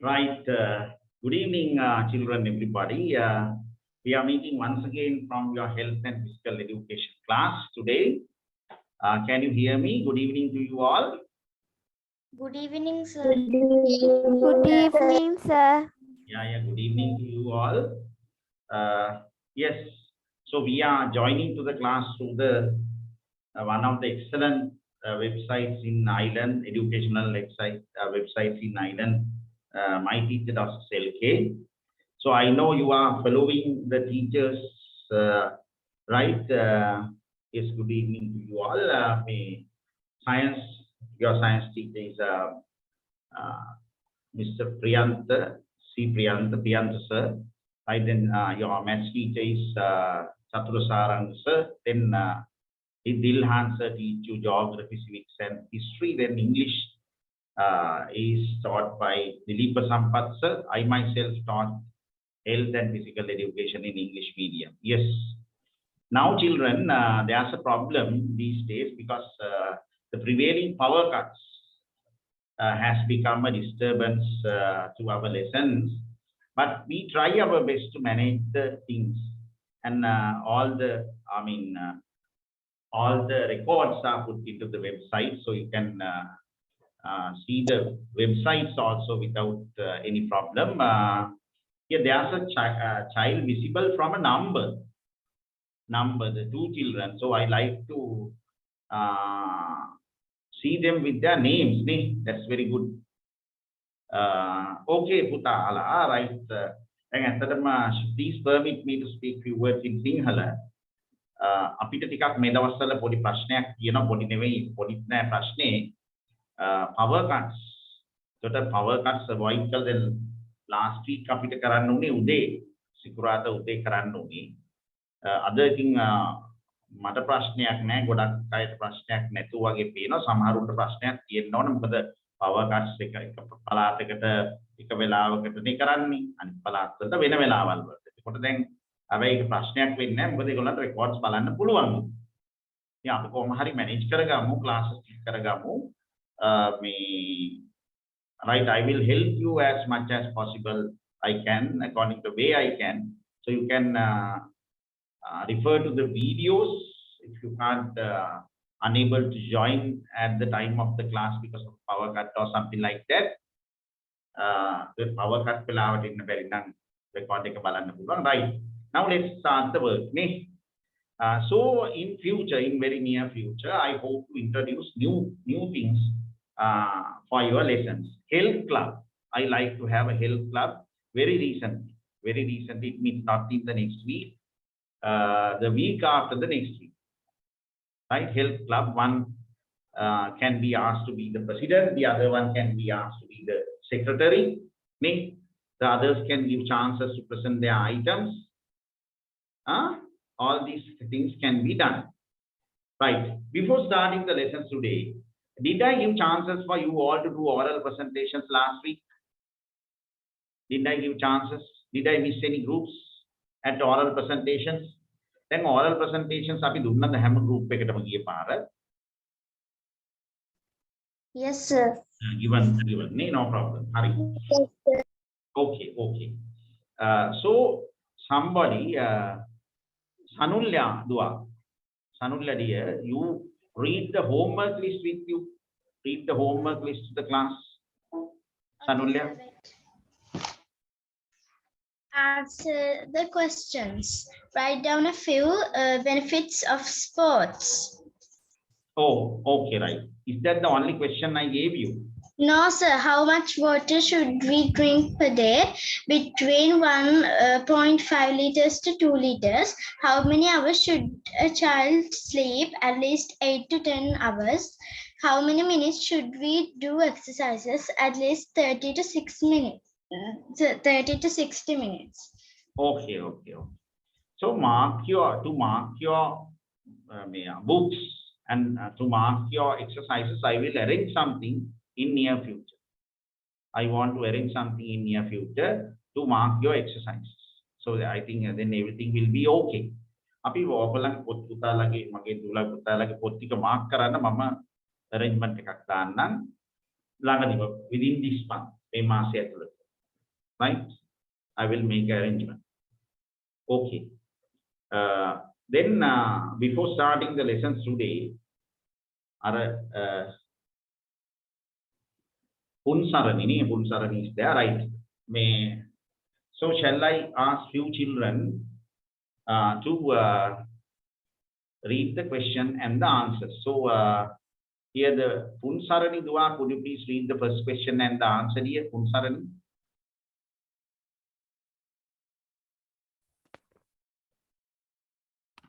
Right. Good evening, children, everybody. We are meeting once again from your health and physical education class today. Can you hear me? Good evening to you all. Good evening, sir. Good evening, sir. Yeah, good evening to you all. Yes, so we are joining to the class through the one of the excellent websites in Ireland, educational websites in Ireland, myteacher.lk. So I know you are following the teachers, right? Yes, good evening to you all. Science, your science teacher is Mr. Priyanta, C. Priyanta sir. Right, then your maths teacher is Chaturasarang sir. Then Dilhan sir teach you geography, civics, and history. Then English is taught by Dilipa Sampath sir. I myself taught health and physical education in English medium. Yes. Now, children, there's a problem these days because the prevailing power cuts has become a disturbance to our lessons. But we try our best to manage the things, and all the records are put into the website, so you can see the websites also without any problem. Here there's a child visible from a number, the two children. So I like to see them with their names. That's very good. Okay, Puta Ala, right. Please permit me to speak few words in Sinhala. අපිට ටිකක් මේ දවස්වල පොඩි ප්‍රශ්නයක් තියෙනවා පොඩි නෙවෙයි පොඩිත් නෑ ප්‍රශ්නේ power cuts. ඒකට power cuts avoid කළ දැන් last week අපිට කරන්න උනේ උදේ සිකුරාදා උදේ කරන්න උනේ අද ඉතින් මට ප්‍රශ්නයක් නෑ ගොඩක් අයට ප්‍රශ්නයක් නැතුව වගේ පේනවා සමහරුන්ට ප්‍රශ්නයක් තියෙන්න ඕන මොකද power cuts එක පළාතකට එක වෙලාවකටනේ කරන්නේ අනිත් පළාත්වලට වෙන වෙලාවල් වලට. ඒකට දැන් හැබැයි ඒක ප්‍රශ්නයක් වෙන්නේ නැහැ මොකද ඒගොල්ලන්ට රෙකෝඩ්ස් බලන්න පුළුවන්. ඉතින් අපි කොහොම හරි මැනේජ් කරගමු ක්ලාසස් කරගමු. Right, I will help you as much as possible I can according to the way I can. So you can refer to the videos if you can't unable to join at the time of the class because of power cut or something like that. The power cut වෙලාවට ඉන්න බැරි නම් record එක බලන්න පුළුවන්. Right. Now let's start the work. So in future, in very near future, I hope to introduce new things for your lessons. Health club. I like to have a health club very recent. It means not in the next week, the week after the next week. Right? Health club. One can be asked to be the president. The other one can be asked to be the secretary. The others can give chances to present their items. All these things can be done. Right. Before starting the lessons today, did I give chances for you all to do oral presentations last week? Did I give chances? Did I miss any groups at oral presentations? Then oral presentations අපි දුන්නද හැම group එකටම ගිය පාර? Yes, sir. Given. No problem. Hurry. Yes, sir. Okay. So somebody, Sanulya dear, you read the homework list with you. Read the homework list to the class. Sanulya. Answer the questions. Write down a few benefits of sports. Oh, okay, right. Is that the only question I gave you? No, sir. How much water should we drink per day? Between 1.5 liters to 2 liters. How many hours should a child sleep? At least 8 to 10 hours. How many minutes should we do exercises? At least 30 to 60 minutes. Okay. So mark your books and to mark your exercises. I will arrange something in near future. I want to arrange something in near future to mark your exercises. So I think then everything will be okay. අපි ඔයගොල්ලන් පොත් පුතාලගේ මගේ දුවලා පුතාලගේ පොත් ටික mark කරන්න මම arrangement එකක් දාන්නම් ළඟදීම within this month මේ මාසය ඇතුළත. right? I will make arrangement. Okay. Then before starting the lessons today, Punsarani is there, right? So shall I ask few children to read the question and the answer? So here the Punsarani Dua, could you please read the first question and the answer here, Punsarani?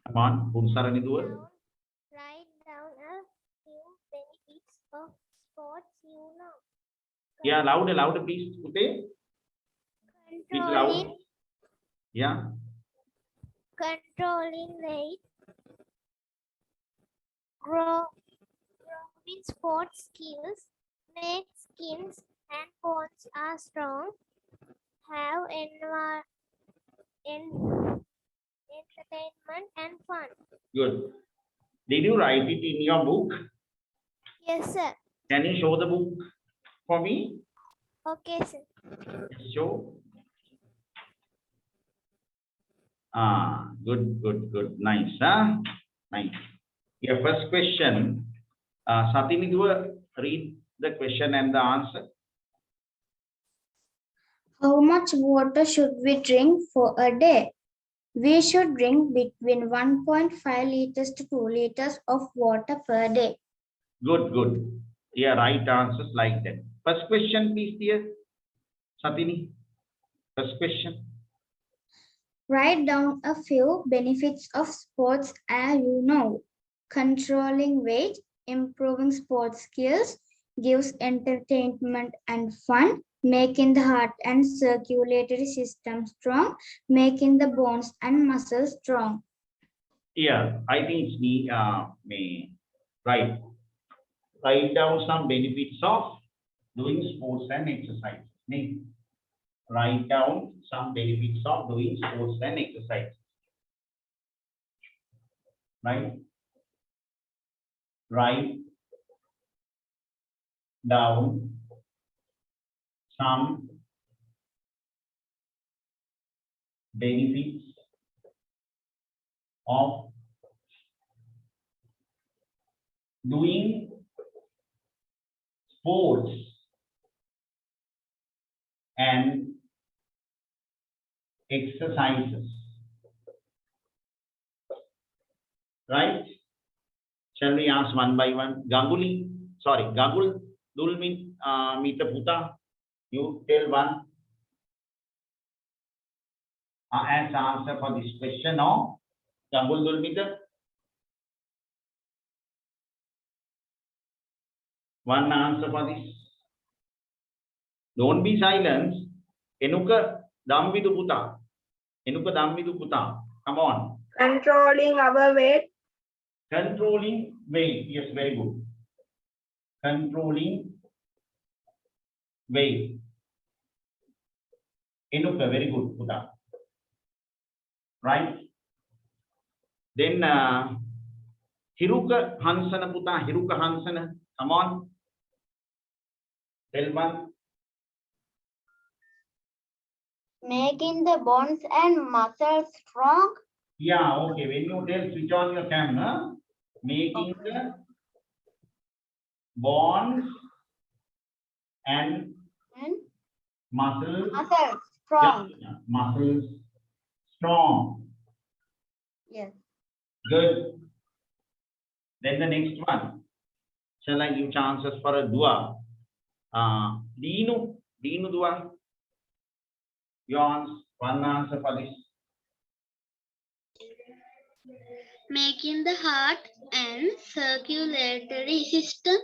Come on, Punsarani Dua. Write down a few benefits of sports you know. Yeah, louder, please, Pute. Speak loud. Yeah. Controlling weight, growing sports skills, make skins and bones are strong, have entertainment and fun. Good. Did you write it in your book? Yes, sir. Can you show the book for me? Okay, sir. Show. Good. Nice, huh? Nice. Your first question, Satini, read the question and the answer. How much water should we drink for a day? We should drink between 1.5 liters to 2 liters of water per day. Good. Yeah, right answers like that. First question, please, dear. Satini, first question. Write down a few benefits of sports as you know. Controlling weight, improving sports skills, gives entertainment and fun, making the heart and circulatory system strong, making the bones and muscles strong. Yeah, I think it's me. Right. Write down some benefits of doing sports and exercise. Me. Write down some benefits of doing sports and exercise. Right? Write down some benefits of doing sports and exercises. Right? Shall we ask one by one? Gagul, Dulmin, Mita Puta, you tell one. As answer for this question, no? Gagul Dulmita. One answer for this. Don't be silent. Enuka Damvidu Puta. Come on. Controlling our weight. Controlling weight. Yes, very good. Controlling weight. Enuka, very good, Puta. Right? Then Hiruka Hansana Puta. Hiruka Hansana. Come on. Tell one. Making the bones and muscles strong. Yeah, okay. When you tell, switch on your camera. Making the bones and muscles strong. yeah, muscles strong. Yes. Good. Then the next one. Shall I give chances for a dua? Deenu dua. Yours, one answer for this. Making the heart and circulatory system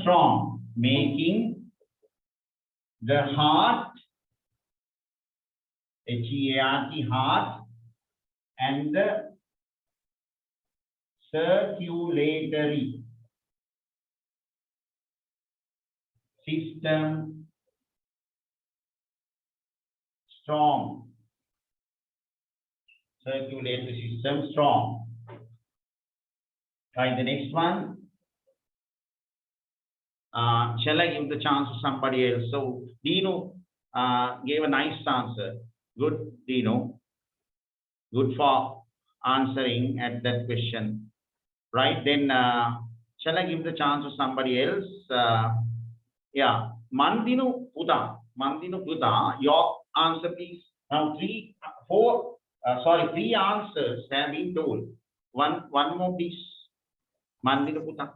Strong. Making the heart, H-E-A-R-T, heart, and the circulatory system strong. Circulatory system strong. Right, the next one. Shall I give the chance to somebody else? So, Deenu, gave a nice answer. Good, Dino. Good for answering at that question. Right, then shall I give the chance to somebody else? Yeah, Mandinu Puda, your answer please. Now three answers have been told. One more please. Mandinu Puda.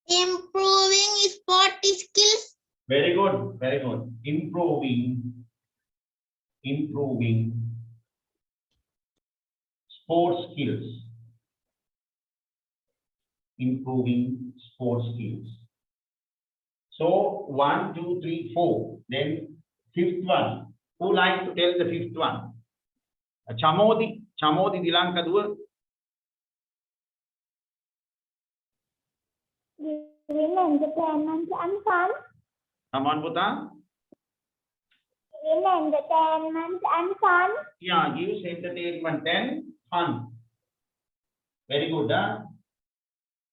Improving sport skills. Very good, very good. Improving sports skills. Improving sports skills. So 1, 2, 3, 4. Then fifth one. Who likes to tell the fifth one? Chamodi Dilanka Dua. Giving entertainment and fun. Come on, Puta. Giving entertainment and fun. Yeah, gives entertainment and fun. Very good, huh?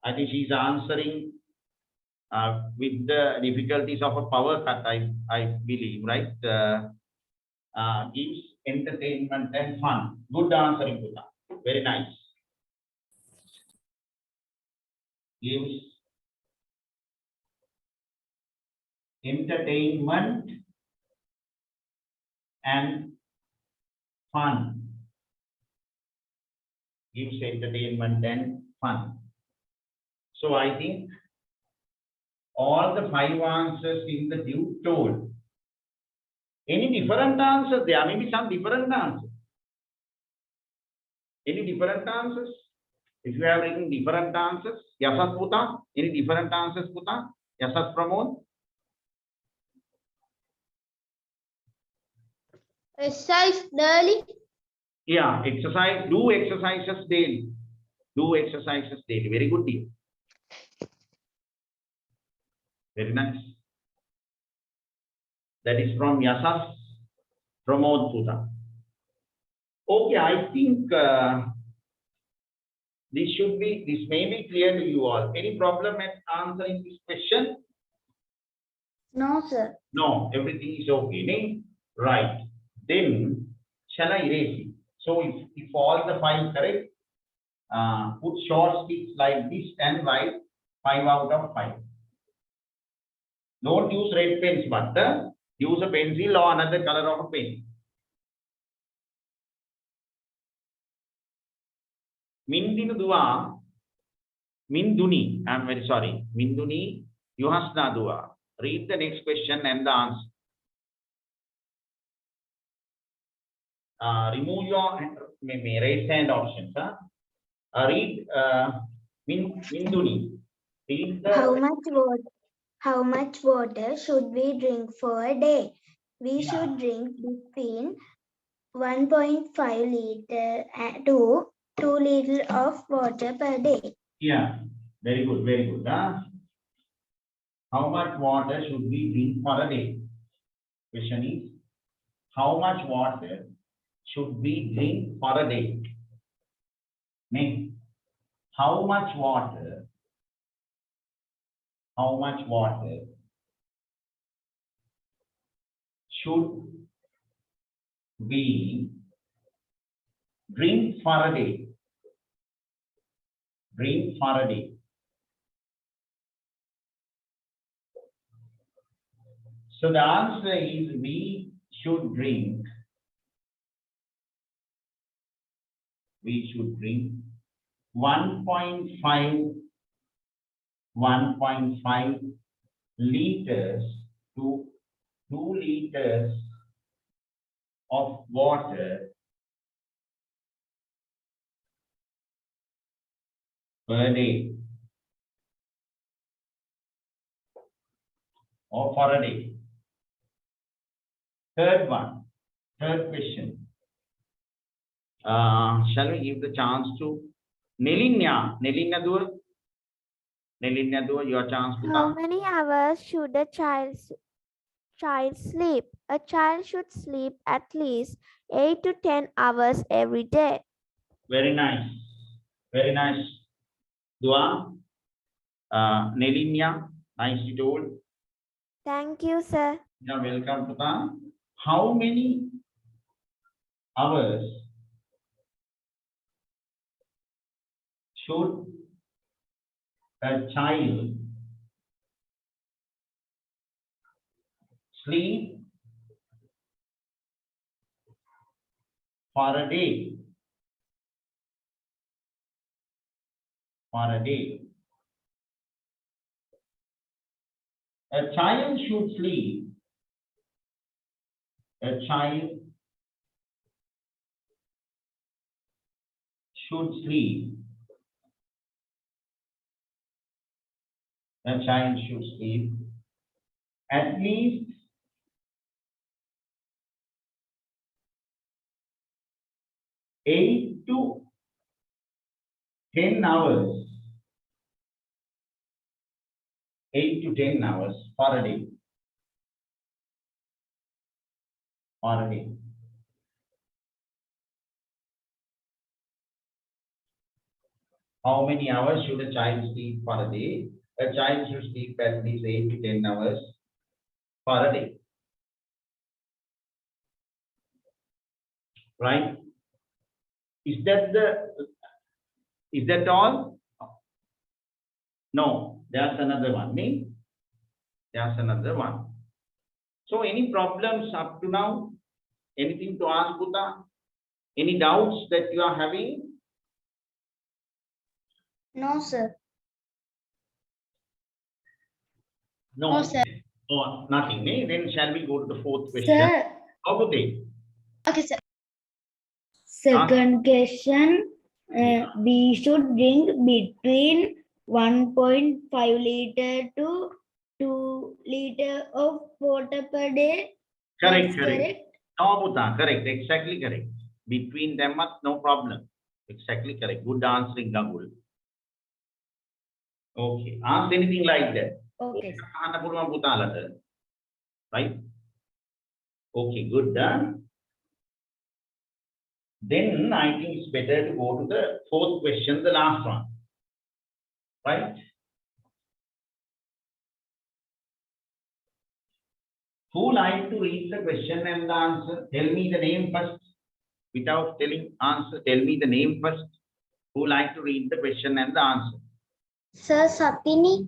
I think she's answering with the difficulties of a power cut, I believe, right? Gives entertainment and fun. Good answering, Puta. Very nice. Gives entertainment and fun. Gives entertainment and fun. So I think all the 5 answers in the due told. Any different answers? There may be some different answers. Any different answers? If you have written different answers, Yasas Puta, any different answers, Puta? Yasas Pramod? Exercise daily. Yeah, exercise, do exercises daily. Do exercises daily. Very good deal. Very nice. That is from Yasas Pramod Puta. Okay, I think this may be clear to you all. Any problem at answering this question? No, sir. No, everything is okay. Ne? Right. Then shall I erase it? So if all the 5 correct, put short sticks like this and write 5 out of 5. Don't use red pens, but use a pencil or another color of a pen. Mindinu Dua, Minduni, I'm very sorry. Minduni, Yuhasna Dua. Read the next question and the answer. Remove your raise hand options. Read Minduni. Read the How much water should we drink for a day? We should drink between 1.5 liter to 2 liters of water per day. Yeah, very good, very good. How much water should we drink for a day? Question is, how much water should we drink for a day? Next, how much water should we drink for a day? Drink for a day. So the answer is we should drink 1.5 liters to 2 liters of water per day or for a day. Third question. Shall we give the chance to Nelinya? Nelinya Dua, your chance to How come. many hours should a child sleep? A child should sleep at least 8 to 10 hours every day. Very nice. Very nice. Dua. Nelinya, nicely told. Thank you, sir. Yeah, welcome, Puta. How many hours should a child sleep for a day? For a day. A child should sleep. A child should sleep. A child should sleep at least 8 to 10 hours. 8 to 10 hours for a day. For a day. How many hours should a child sleep for a day? A child should sleep at least 8 to 10 hours for a day. Right? Is that all? No, there's another one. Me? There's another one. So any problems up to now? Anything to ask, Buddha? Any doubts that you are having? No, sir. No. No, sir. Oh, nothing. Eh? Then shall we go to the fourth question? Sir, How good day? Okay, sir. second question. Yeah. We should drink between 1.5 liter to 2 liter of water per day. Correct, That's correct. No, Buddha, correct. Exactly correct. Between them, no problem. Exactly correct. Good answering, Gangul. Okay. Ask anything like that. Okay. Right? Okay, good. Done. Then I think it's better to go to the fourth question, the last one. Right? Who like to read the question and the answer? Tell me the name first. Without telling answer, tell me the name first. Who like to read the question and the answer? Sir, Satini,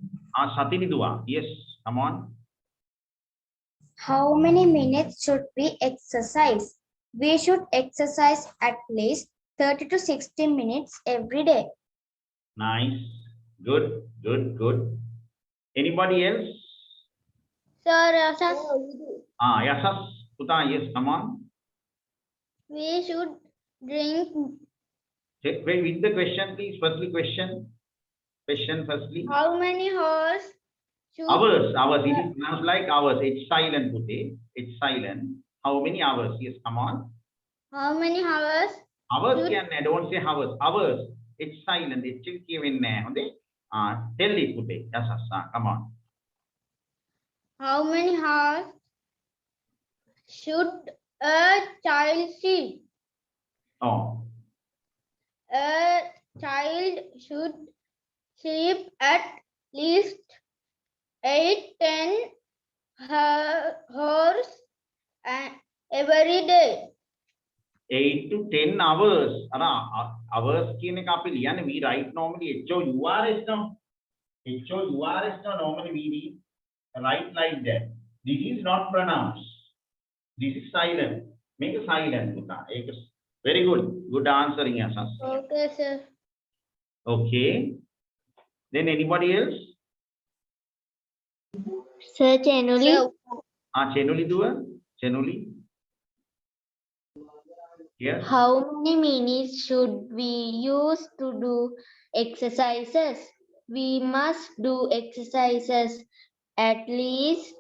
Satini Dua. Yes, come on. how many minutes should we exercise? We should exercise at least 30 to 60 minutes every day. Nice. Good, good, good. Anybody else? Sir, Yes, Puta, yes, come on. we should drink. Wait, with the question, please. Firstly, question. Question firstly. How many hours should Hours, hours. It is pronounced like hours. It's silent, Pute. It's silent. How many hours? Yes, come on. How many hours? Hours Should- can, don't say hours. Hours. It's silent. It's given there. Tell it, Pute. Yes, come on. How many hours should a child sleep? Oh, A child should sleep at least 8-10 hours every day. 8 to 10 hours. Hours කියන එක අපි ලියන්නේ we write normally HOURS no. HOURS no normally we write like that. This is not pronounced. This is silent. Make it silent. Very good. Good answering, Asas. Okay, sir. Okay. Then anybody else? Sir, Chenuli. Chenuli Dua? Chenuli? Yes. How many minutes should we use to do exercises? We must do exercises at least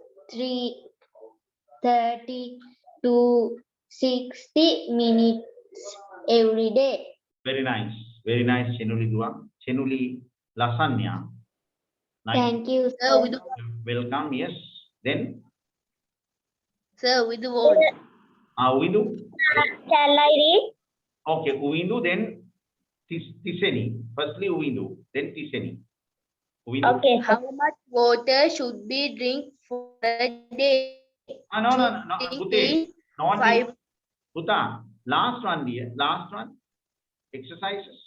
30 to 60 minutes every day. Very nice. Very nice, Chenuli Dua. Chenuli Lasagna. Nice. Thank you, Sir, sir. Welcome. Yes. Then Sir, with the word. Uindu. Shall I read? Okay, Uindu, then Tiseni. Firstly Uindu, then Tiseni. Uindu. Okay, sir. How much water should we drink for a day? No, Pute, not Five. you. Puta, last one, dear. Last one. Exercises.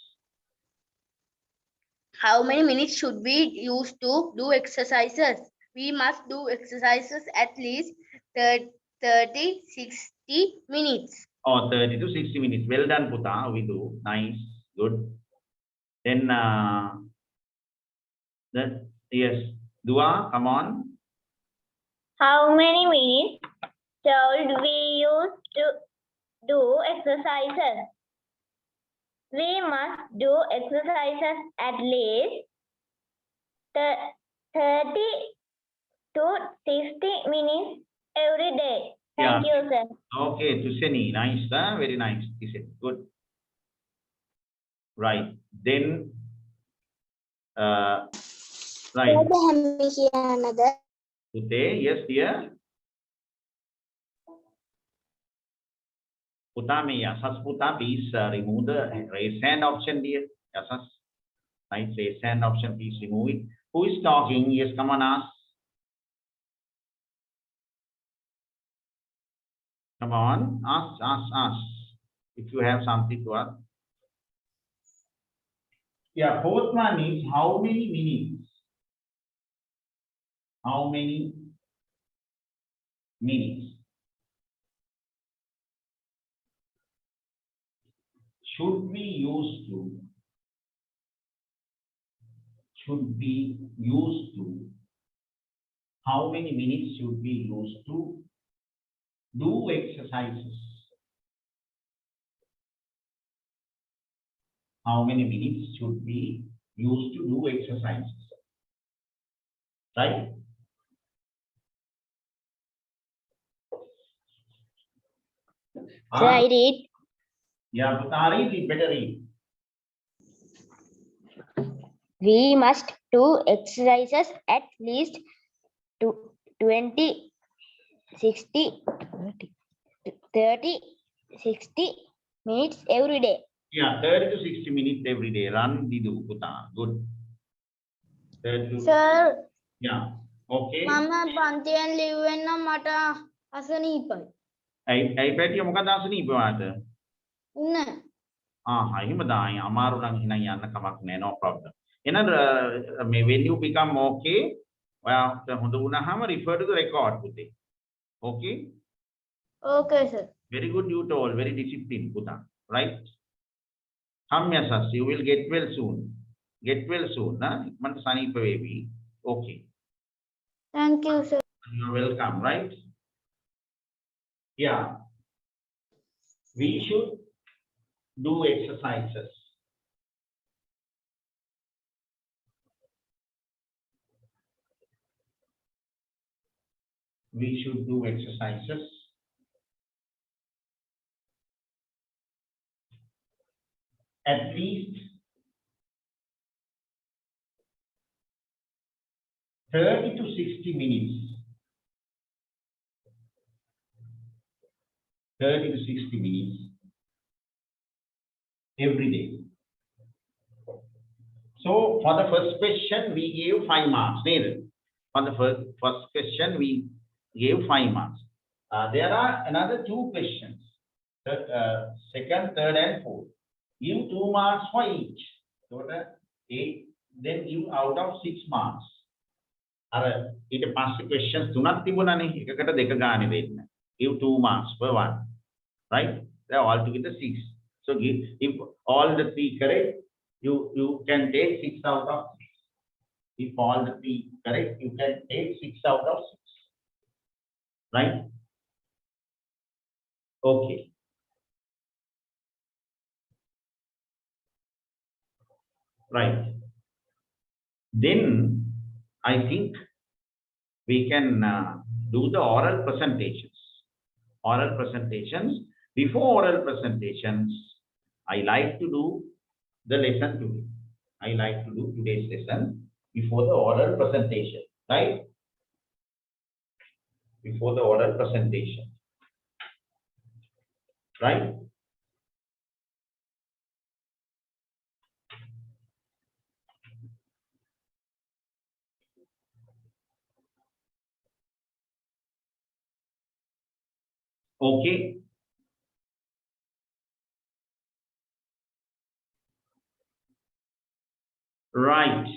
How many minutes should we use to do exercises? We must do exercises at least 30, 60 minutes. Oh, 30 to 60 minutes. Well done, Puta. We do. Nice. Good. Then, yes. Dua, come on. How many minutes should we use to do exercises? We must do exercises at least 30 to 60 minutes every day. Thank you, sir. Okay, Tuseni. Nice. Very nice. Is it good? Right. Then, right. Pute, yes, dear. Puta me, yasas Puta, please remove the raise hand option, dear. Yasas. Nice. Raise hand option, please remove it. Who is talking? Yes, come on, ask. Come on, ask. If you have something to ask. Yeah, fourth one is how many minutes? How many minutes should we use to? Should be used to? How many minutes should we use to do exercises? How many minutes should we use to do exercises? Right? Right it. Yeah, but read it, better read. We must do exercises at least 20, 60, 30, 60 minutes every day. Yeah, 30 to 60 minutes every day. Run, Didu, Puta. Good. 30 to, Sir, yeah. Okay. Mama පන්තියෙන් ලිව්වෙන්න මට අසනීපයි. I bet you මොකද අසනීප වාට? ඉන්න. එහෙම දායි අමාරු නම් එහෙනම් යන්න කමක් නෑ, no problem. එහෙනම් මේ when you become okay, ඔයා හොඳ වුණාම refer to the record පුතේ. Okay? Okay, sir. Very good, you told, very disciplined පුතා. Right? Come yasas, you will get well soon. Get well soon, ඉක්මනට සනීප වේවි. Okay. Thank you, sir. You're welcome, right? Yeah. We should do exercises. We should do exercises. At least 30 to 60 minutes. 30 to 60 minutes every day. So for the first question, we gave 5 marks. For the first question, we gave 5 marks. There are another 2 questions. Second, third, and fourth. Give 2 marks for each. Total 8. Then give out of 6 marks. ඊට පස්සේ questions 3ක් තිබුණානේ. එකකට 2 ගානේ දෙන්න. Give 2 marks per one. Right? They are all together 6. So give, if all the 3 correct, you can take 6 out of 6. If all the 3 correct, you can take 6 out of 6. Right? Okay. Right. Then I think we can do the oral presentations. Oral presentations. Before oral presentations, I like to do the lesson today. I like to do today's lesson before the oral presentation, right? Before the oral presentation, right? Okay. Right.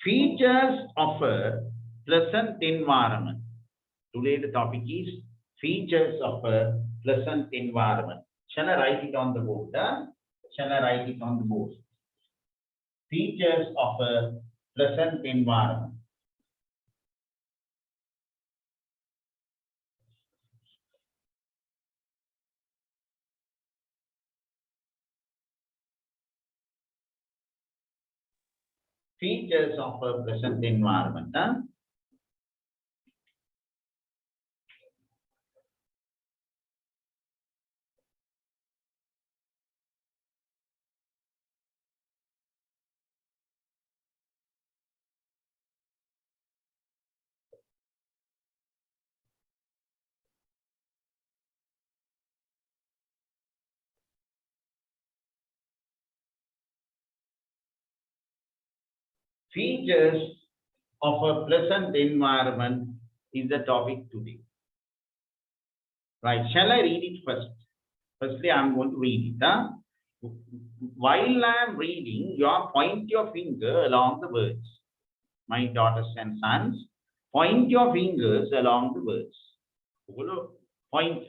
Features of a pleasant environment. Today the topic is features of a pleasant environment. Shall I write it on the board? Shall I write it on the board? Features of a pleasant environment. Features of a pleasant environment. Features of a pleasant environment is the topic today. Right, shall I read it first? Firstly, I'm going to read it. While I'm reading, you point your finger along the words. My daughters and sons, point your fingers along the words. Point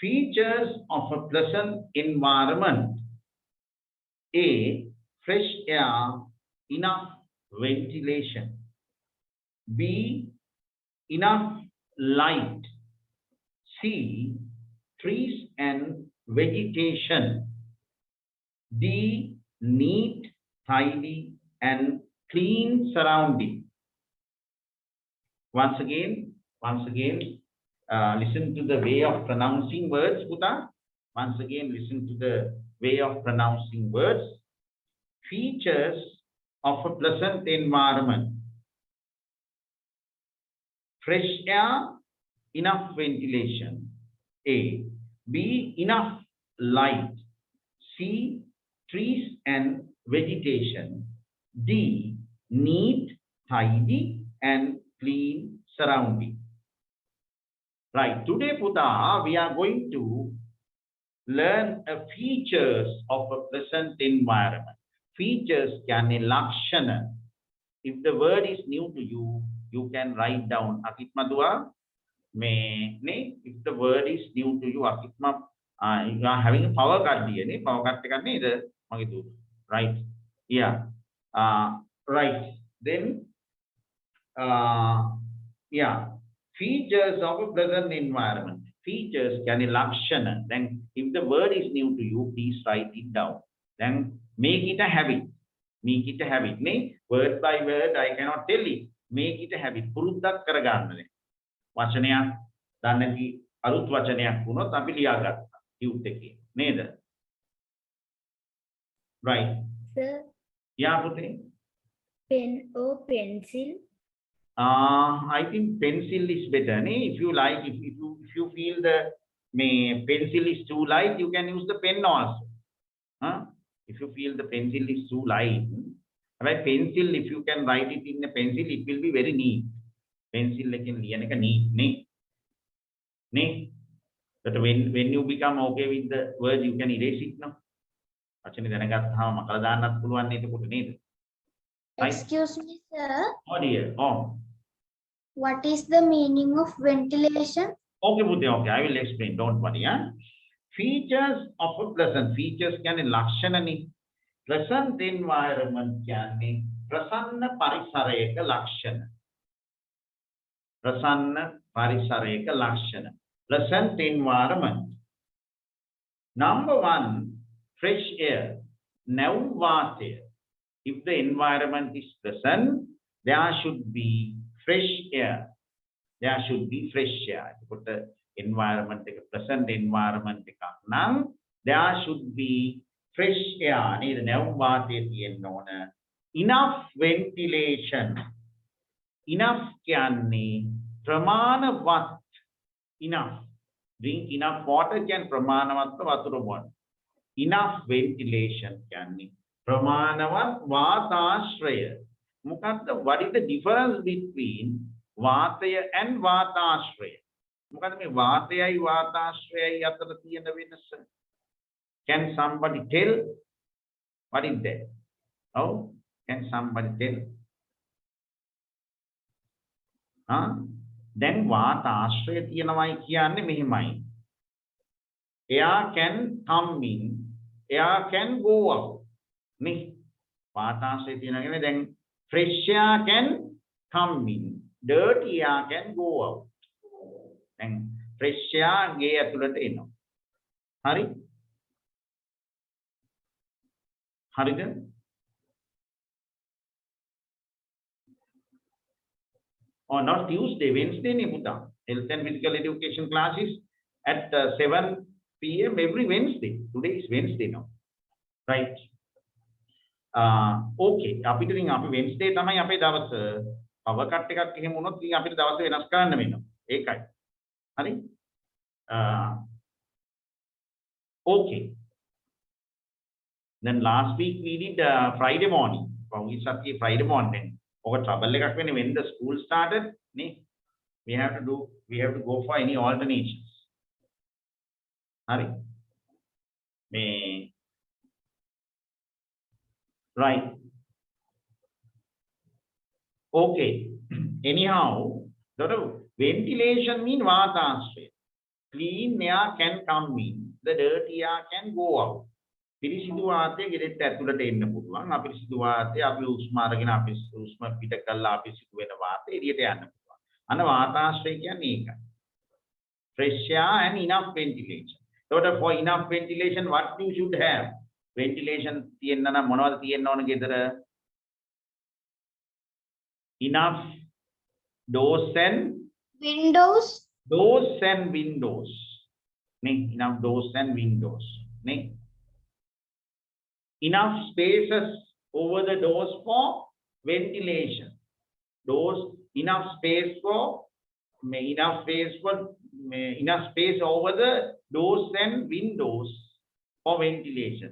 features of a pleasant environment. A, fresh air, enough ventilation. B, enough light. C, trees and vegetation. D, neat, tidy, and clean surrounding. Once again, listen to the way of pronouncing words, Buddha. Once again, listen to the way of pronouncing words. Features of a pleasant environment. Fresh air, enough ventilation. A. B. Enough light. C. Trees and vegetation. D. Neat, tidy, and clean surrounding. Right. Today, Buddha, we are going to learn features of a pleasant environment. Features can be lakshana. If the word is new to you, you can write down Akitmadua. If the word is new to you, Akitma, you are having a power card here. Power card, right? Yeah. Right. Then, yeah. Features of a pleasant environment. Features can be lakshana. Then, if the word is new to you, please write it down. Then, make it a habit. Make it a habit. Word by word, I cannot tell it. Make it a habit. පුරුද්දක් කරගන්න. වචනයක් දන්නකි අලුත් වචනයක් වුණොත් අපි ලියාගත්තා. Tute එකේ. නේද? Right. Sir, Yeah, පුතේ. pen or pencil? I think pencil is better. If you like, if you feel the pencil is too light, you can use the pen also. If you feel the pencil is too light, right? Pencil, if you can write it in a pencil, it will be very neat. Pencil like neat. But when you become okay with the word, you can erase it now. Excuse me, sir. Oh dear. Oh. What is the meaning of ventilation? Okay, Buddha, okay, I will explain. Don't worry. Features of a pleasant. Features can be lakshanani. Pleasant environment can be prasanna parisareka lakshana. Prasanna parisareka lakshana. Pleasant environment. Number one, fresh air. Navvate. If the environment is pleasant, there should be fresh air. There should be fresh air. Put the environment, pleasant environment. There should be fresh air. Enough ventilation. Enough kyanne pramanavat. Enough. drink enough water can ප්‍රමාණවත් වතුර බොන්න. Enough ventilation කියන්නේ ප්‍රමාණවත් වාතාශ්‍රය. මොකක්ද what is the difference between වාතය and වාතාශ්‍රය? මොකද මේ වාතයයි වාතාශ්‍රයයි අතර තියෙන වෙනස? Can somebody tell what is that? Oh, can somebody tell? දැන් වාතාශ්‍රය තියෙනවයි කියන්නේ මෙහෙමයි. Air can come in, air can go out. නේ වාතාශ්‍රය තියෙනවා කියන්නේ දැන් fresh air can come in, dirty air can go out. දැන් fresh air ගේ ඇතුළට එනවා. හරි? හරිද? Or not Tuesday, Wednesday නේ පුතා. Health and physical education classes at 7 p.m. every Wednesday. Today is Wednesday now. Right? Okay. අපිට ඉතින් අපි Wednesday තමයි අපේ දවස. power cut එකක් එහෙම වුණොත් ඉතින් අපිට දවස වෙනස් කරන්න වෙනවා. ඒකයි. හරි? Okay. Then last week we did Friday morning. We started Friday morning. Okay, trouble එකක් වෙන්නේ when the school started නේ. We have to go for any alternations. Hari? Right. Okay. Anyhow, the ventilation mean වාතාශ්‍රය. Clean air can come in, the dirty air can go out. පිරිසිදු වාතය ගෙදරට ඇතුළට එන්න පුළුවන්. අපිරිසිදු වාතය අපි උෂ්ම අරගෙන අපි උෂ්ම පිට කළා අපිරිසිදු වෙන වාතය එළියට යන්න පුළුවන්. අන්න වාතාශ්‍රය කියන්නේ ඒකයි. Fresh air and enough ventilation. So for enough ventilation, what you should have? Ventilation තියෙන්න නම් මොනවද තියෙන්න ඕන ගෙදර? Enough doors and windows. Doors and windows. නේ enough doors and windows. නේ enough spaces over the doors for ventilation. Doors, enough space over the doors and windows for ventilation.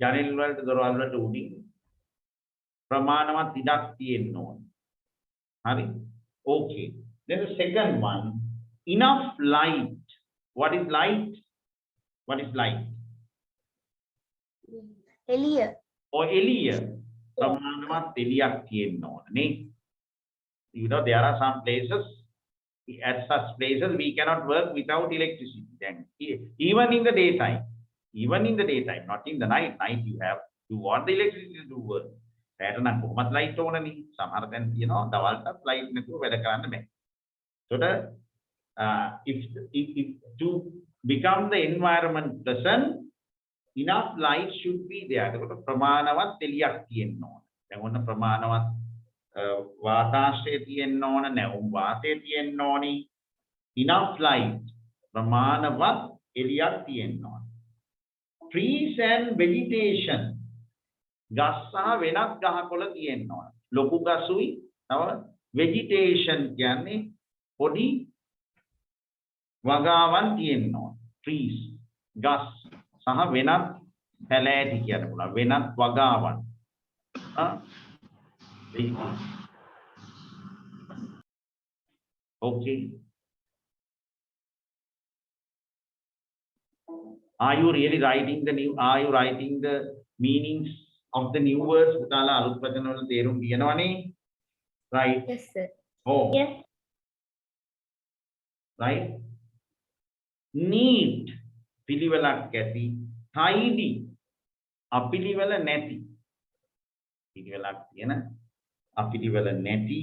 ජනෙල් වලට දොරවල් වලට උඩින් ප්‍රමාණවත් ඉඩක් තියෙන්න ඕන. හරි? Okay. Then the second one, enough light. What is light? What is light? එළිය. Or එළිය. ප්‍රමාණවත් එළියක් තියෙන්න ඕන නේ. You know, there are some places, at such places we cannot work without electricity. Then even in the daytime, not in the night. Night you want the electricity to work. රැට නම් කොහොමද light ඕනනේ. සමහර තැන් තියෙනවා දවල්ටත් light නැතුව වැඩ කරන්න බෑ. So if to become the environment pleasant, enough light should be there. එතකොට ප්‍රමාණවත් එළියක් තියෙන්න ඕන. දැන් ඔන්න ප්‍රමාණවත් වාතාශ්‍රය තියෙන්න ඕන, නැවුම් වාතය තියෙන්න ඕනි. Enough light. ප්‍රමාණවත් එළියක් තියෙන්න ඕන. Trees and vegetation. ගස් සහ වෙනත් ගහකොළ තියෙන්න ඕන. ලොකු ගසුයි තව vegetation කියන්නේ පොඩි වගාවන් තියෙන්න ඕන. Trees. ගස් සහ වෙනත් පැලෑටි කියන්න පුළුවන්. වෙනත් වගාවන්. Okay. Are you writing the meanings of the new words? පුතාලා අලුත් වචන වල තේරුම් කියනවනේ. Right? Yes, sir. Oh. Yes. Right? Neat. පිළිවෙලක් ඇති. Tidy. අපිළිවෙල නැති. පිළිවෙලක් තියෙන අපිළිවෙල නැති.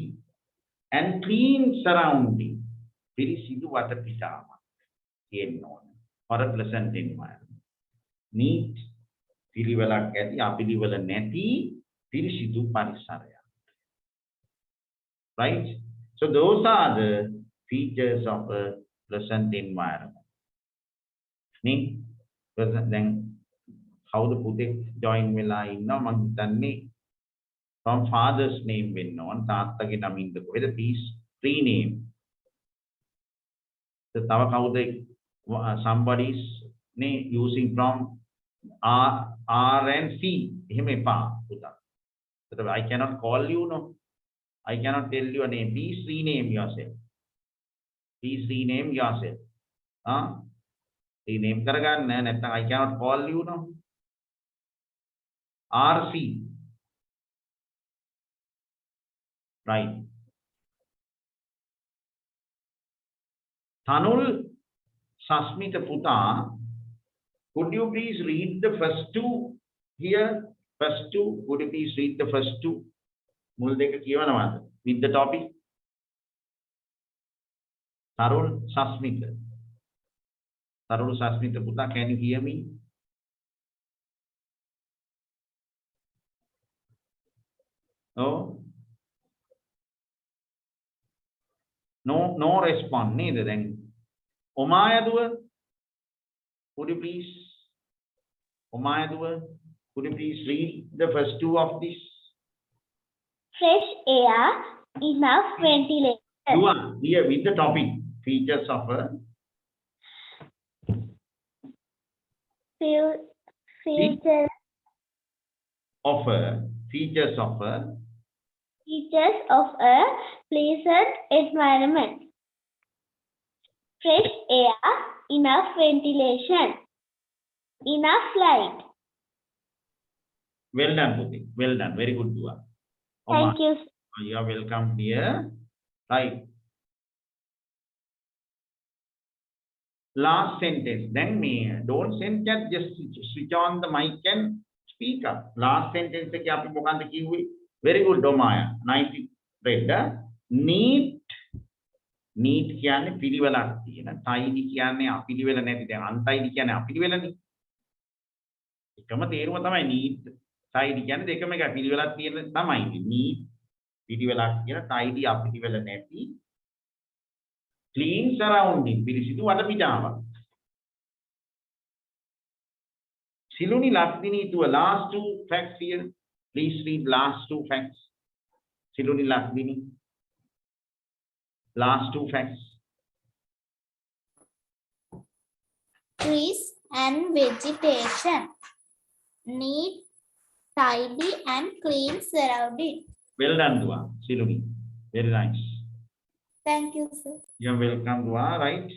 And clean surrounding. පිරිසිදු වටපිටාවක් තියෙන්න ඕන. For a pleasant environment. Neat. පිළිවෙලක් ඇති අපිළිවෙල නැති පිරිසිදු පරිසරයක්. Right? So those are the features of a pleasant environment. Then how the පුතේ join වෙලා ඉන්නවා මම හිතන්නේ from father's name වෙන්න ඕන තාත්තගේ නමින්ද කොහෙද please three name. තව කවුද somebody's name using from R and C. I cannot call you, no. I cannot tell you a name. Please rename yourself. Please rename yourself. Rename karaganna. I cannot call you, no. RC. Right. Tanul Sasmita Puta, could you please read the first two here? First two, could you please read the first two? Muldeka Kivanavada with the topic. Tarun Sasmita. Tarun Sasmita Puta, can you hear me? No? No response, neither then. Omayadua, could you please? Omayadua, could you please read the first two of this? Fresh air, enough ventilation. Dua, here with the topic, features of a Features features of a pleasant environment. Fresh air, enough ventilation, enough light. well done, Puti. Well done. Very good, Dua. Thank you. You are welcome here. Right. Last sentence. Then me don't send that. Just switch on the mic and speak up. Last sentence. Very good, Domaya. 90. Right. Neat. Neat කියන්නේ පිළිවෙලක් තියෙන. tidy කියන්නේ අපිළිවෙල නැති. දැන් untidy කියන්නේ අපිළිවෙලනේ. එකම තේරුම තමයි neat tidy කියන්නේ දෙකම එකයි. පිළිවෙලක් තියෙන තමයි. neat පිළිවෙලක් කියන tidy අපිළිවෙල නැති. Clean surrounding. පිරිසිදු වටපිටාවක්. සිලුනි ලක්දිනී to last two facts here. Please read last two facts. සිලුනි ලක්දිනී. Last two facts. Trees and vegetation. Neat, tidy and clean surrounding. Well done, Dua. Siluni. Very nice. Thank you, sir. You're welcome, Dua. Right?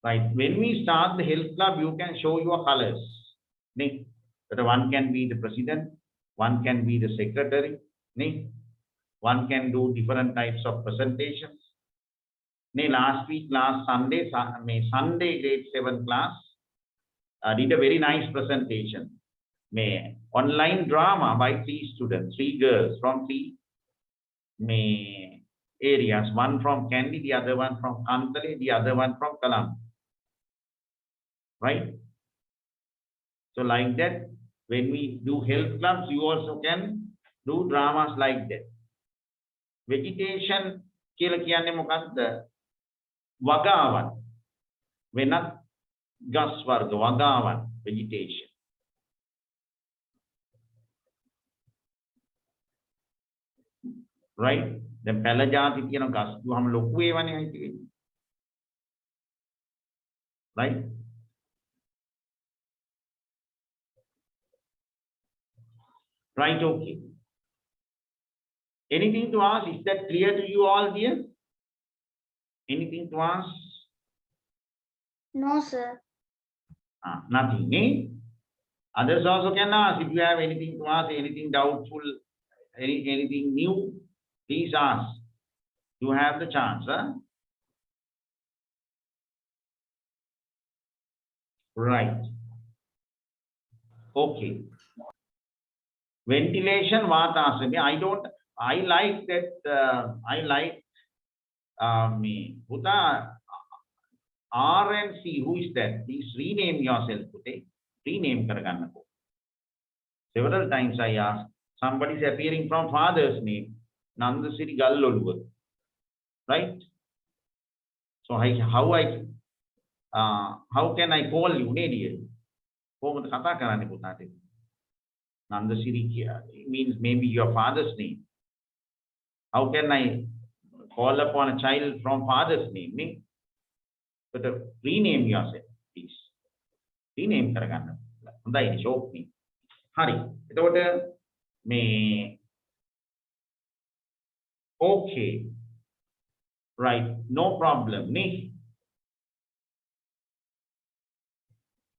Right. When we start the health club, you can show your colors. That one can be the president, one can be the secretary. One can do different types of presentations. Last week, last Sunday, grade 7 class, did a very nice presentation. Online drama by 3 students, 3 girls from 3 areas. One from Kandy, the other one from Kantale, the other one from Kalam. Right? So like that, when we do health clubs, you also can do dramas like that. Vegetation කියලා කියන්නේ මොකක්ද? වගාවන්. වෙනත් ගස් වර්ග වගාවන් vegetation. Right? දැන් පැල ಜಾති කියන ගස් දුවම ලොකු ඒවානේ හිතේ. Right? Right, okay. Anything to ask? Is that clear to you all, dear? Anything to ask? No, sir. Nothing, eh? Others also can ask. If you have anything to ask, anything doubtful, anything new, please ask. You have the chance, huh? Right. Okay. Ventilation, vatasana. I like that. I like me. Buddha R and C. Who is that? Please rename yourself. Today. Rename karaganna. Several times I asked. Somebody is appearing from father's name. Nandasiri Galloluwa. Right? So how can I call you, dear? Kohamada katha karanne putate? Nandasiri means maybe your father's name. How can I call upon a child from father's name? But rename yourself, please. Rename කරගන්න. හොඳයි ෂෝක්නි. හරි. එතකොට මේ okay. Right. No problem. නේ.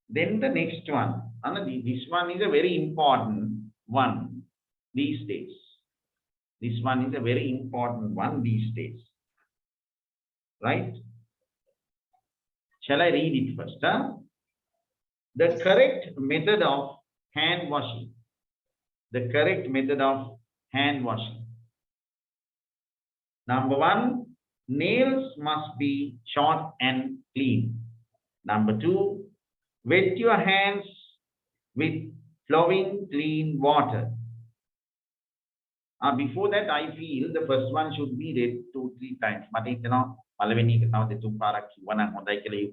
Then the next one. This one is a very important one these days. This one is a very important one these days. Right? Shall I read it first? Huh? The correct method of hand washing. The correct method of hand washing. Number one, nails must be short and clean. Number two, wet your hands with flowing clean water. Before that, I feel the first one should be read 2-3 times. But you know, you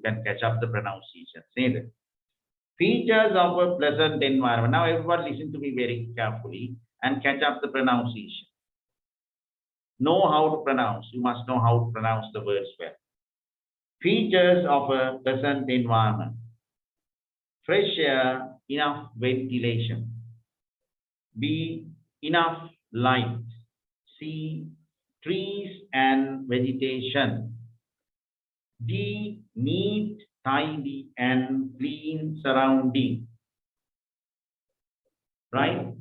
can catch up the pronunciation. Say that. Features of a pleasant environment. Now, everyone listen to me very carefully and catch up the pronunciation. Know how to pronounce. You must know how to pronounce the words well. Features of a pleasant environment. Fresh air, enough ventilation. B, enough light. C, trees and vegetation. D, neat, tidy and clean surrounding. Right?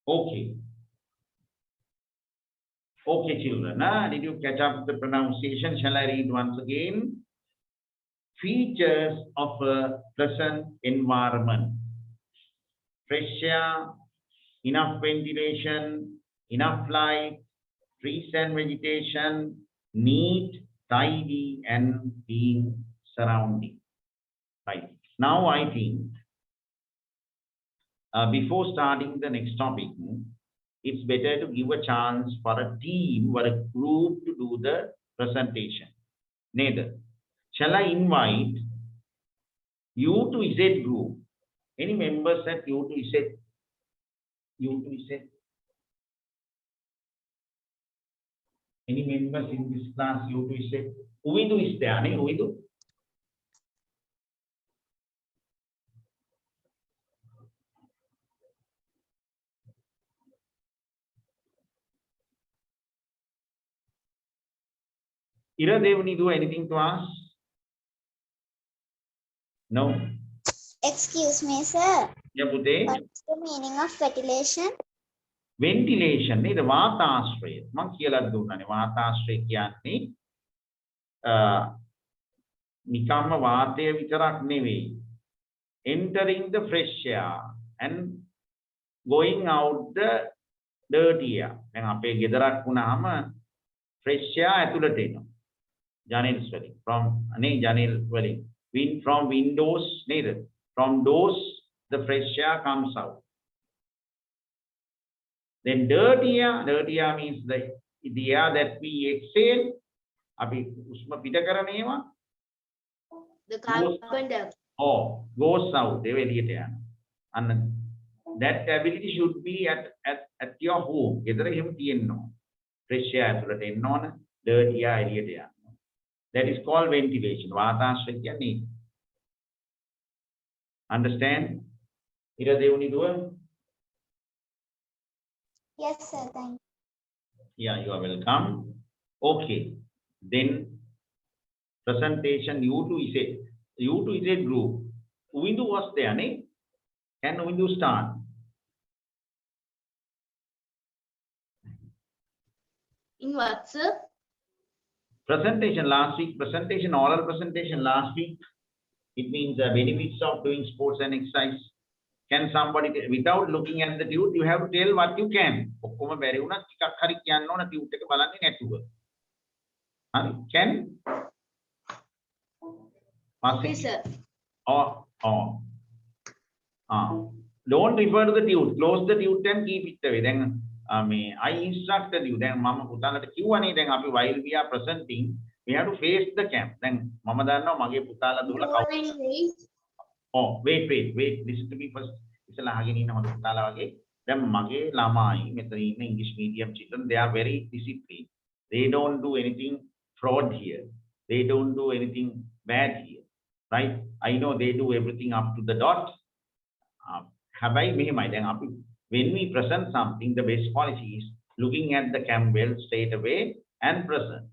Okay. Okay, children. Did you catch up the pronunciation? Shall I read once again? Features of a pleasant environment. Fresh air, enough ventilation, enough light, trees and vegetation, neat, tidy and clean surrounding. Right. Now I think before starting the next topic, it's better to give a chance for a team or a group to do the presentation. Neither. Shall I invite U to Z group? Any members at U to Z? U to Z? Any members in this class U to Z? Uvidu is there, ne? Uvidu? Ira Devani, do anything to ask? No? Excuse me, sir. Yeah, Bude? What's the meaning of ventilation? Ventilation නේද වාතාශ්‍රය මම කියලා දුන්නානේ වාතාශ්‍රය කියන්නේ නිකම්ම වාතය විතරක් නෙවෙයි entering the fresh air and going out the dirty air. දැන් අපේ ගෙදරක් වුණාම fresh air ඇතුළට එනවා ජනෙල්ස් වලින් from ජනෙල් වලින් wind from windows නේද from doors the fresh air comes out. Then dirty air means the air that we exhale. අපි උෂ්ම පිට කරන ඒවා The carbon dioxide. Oh, goes out. They will get it. And that ability should be at your home. ගෙදර එහෙම තියෙනවා. Fresh air ඇතුළට එන්න ඕන, dirty air එළියට යන්න. That is called ventilation. වාතාශ්‍රය කියන්නේ. Understand? Ira Devani duwa? Yes, sir. Thank you. Yeah, you are welcome. Okay. Then presentation U to Z group. Uvindu was there, ne? Can Uvindu start? In what, sir? Presentation last week, oral presentation last week. It means the benefits of doing sports and exercise. Can somebody, without looking at the tube, you have to tell what you can. ඔක්කොම බැරි වුණත් ටිකක් හරි කියන්න ඕන tube එක බලන්නේ නැතුව. හරි? Can? Okay, sir. Don't refer to the tube. Close the tube and keep it away. Then I instructed you. Then mama පුතාලට කිව්වනේ දැන් අපි while we are presenting, we have to face the cam. Then මම දන්නවා මගේ පුතාලා දුවලා Oh, wait. Listen to me first. ඉතලා අහගෙන ඉන්න හොඳ පුතාලා වගේ. දැන් මගේ ළමයි මෙතන ඉන්න English medium children, they are very disciplined. They don't do anything fraud here. They don't do anything bad here, right? I know they do everything up to the dot. When we present something, the best policy is looking at the cam well straight away and present.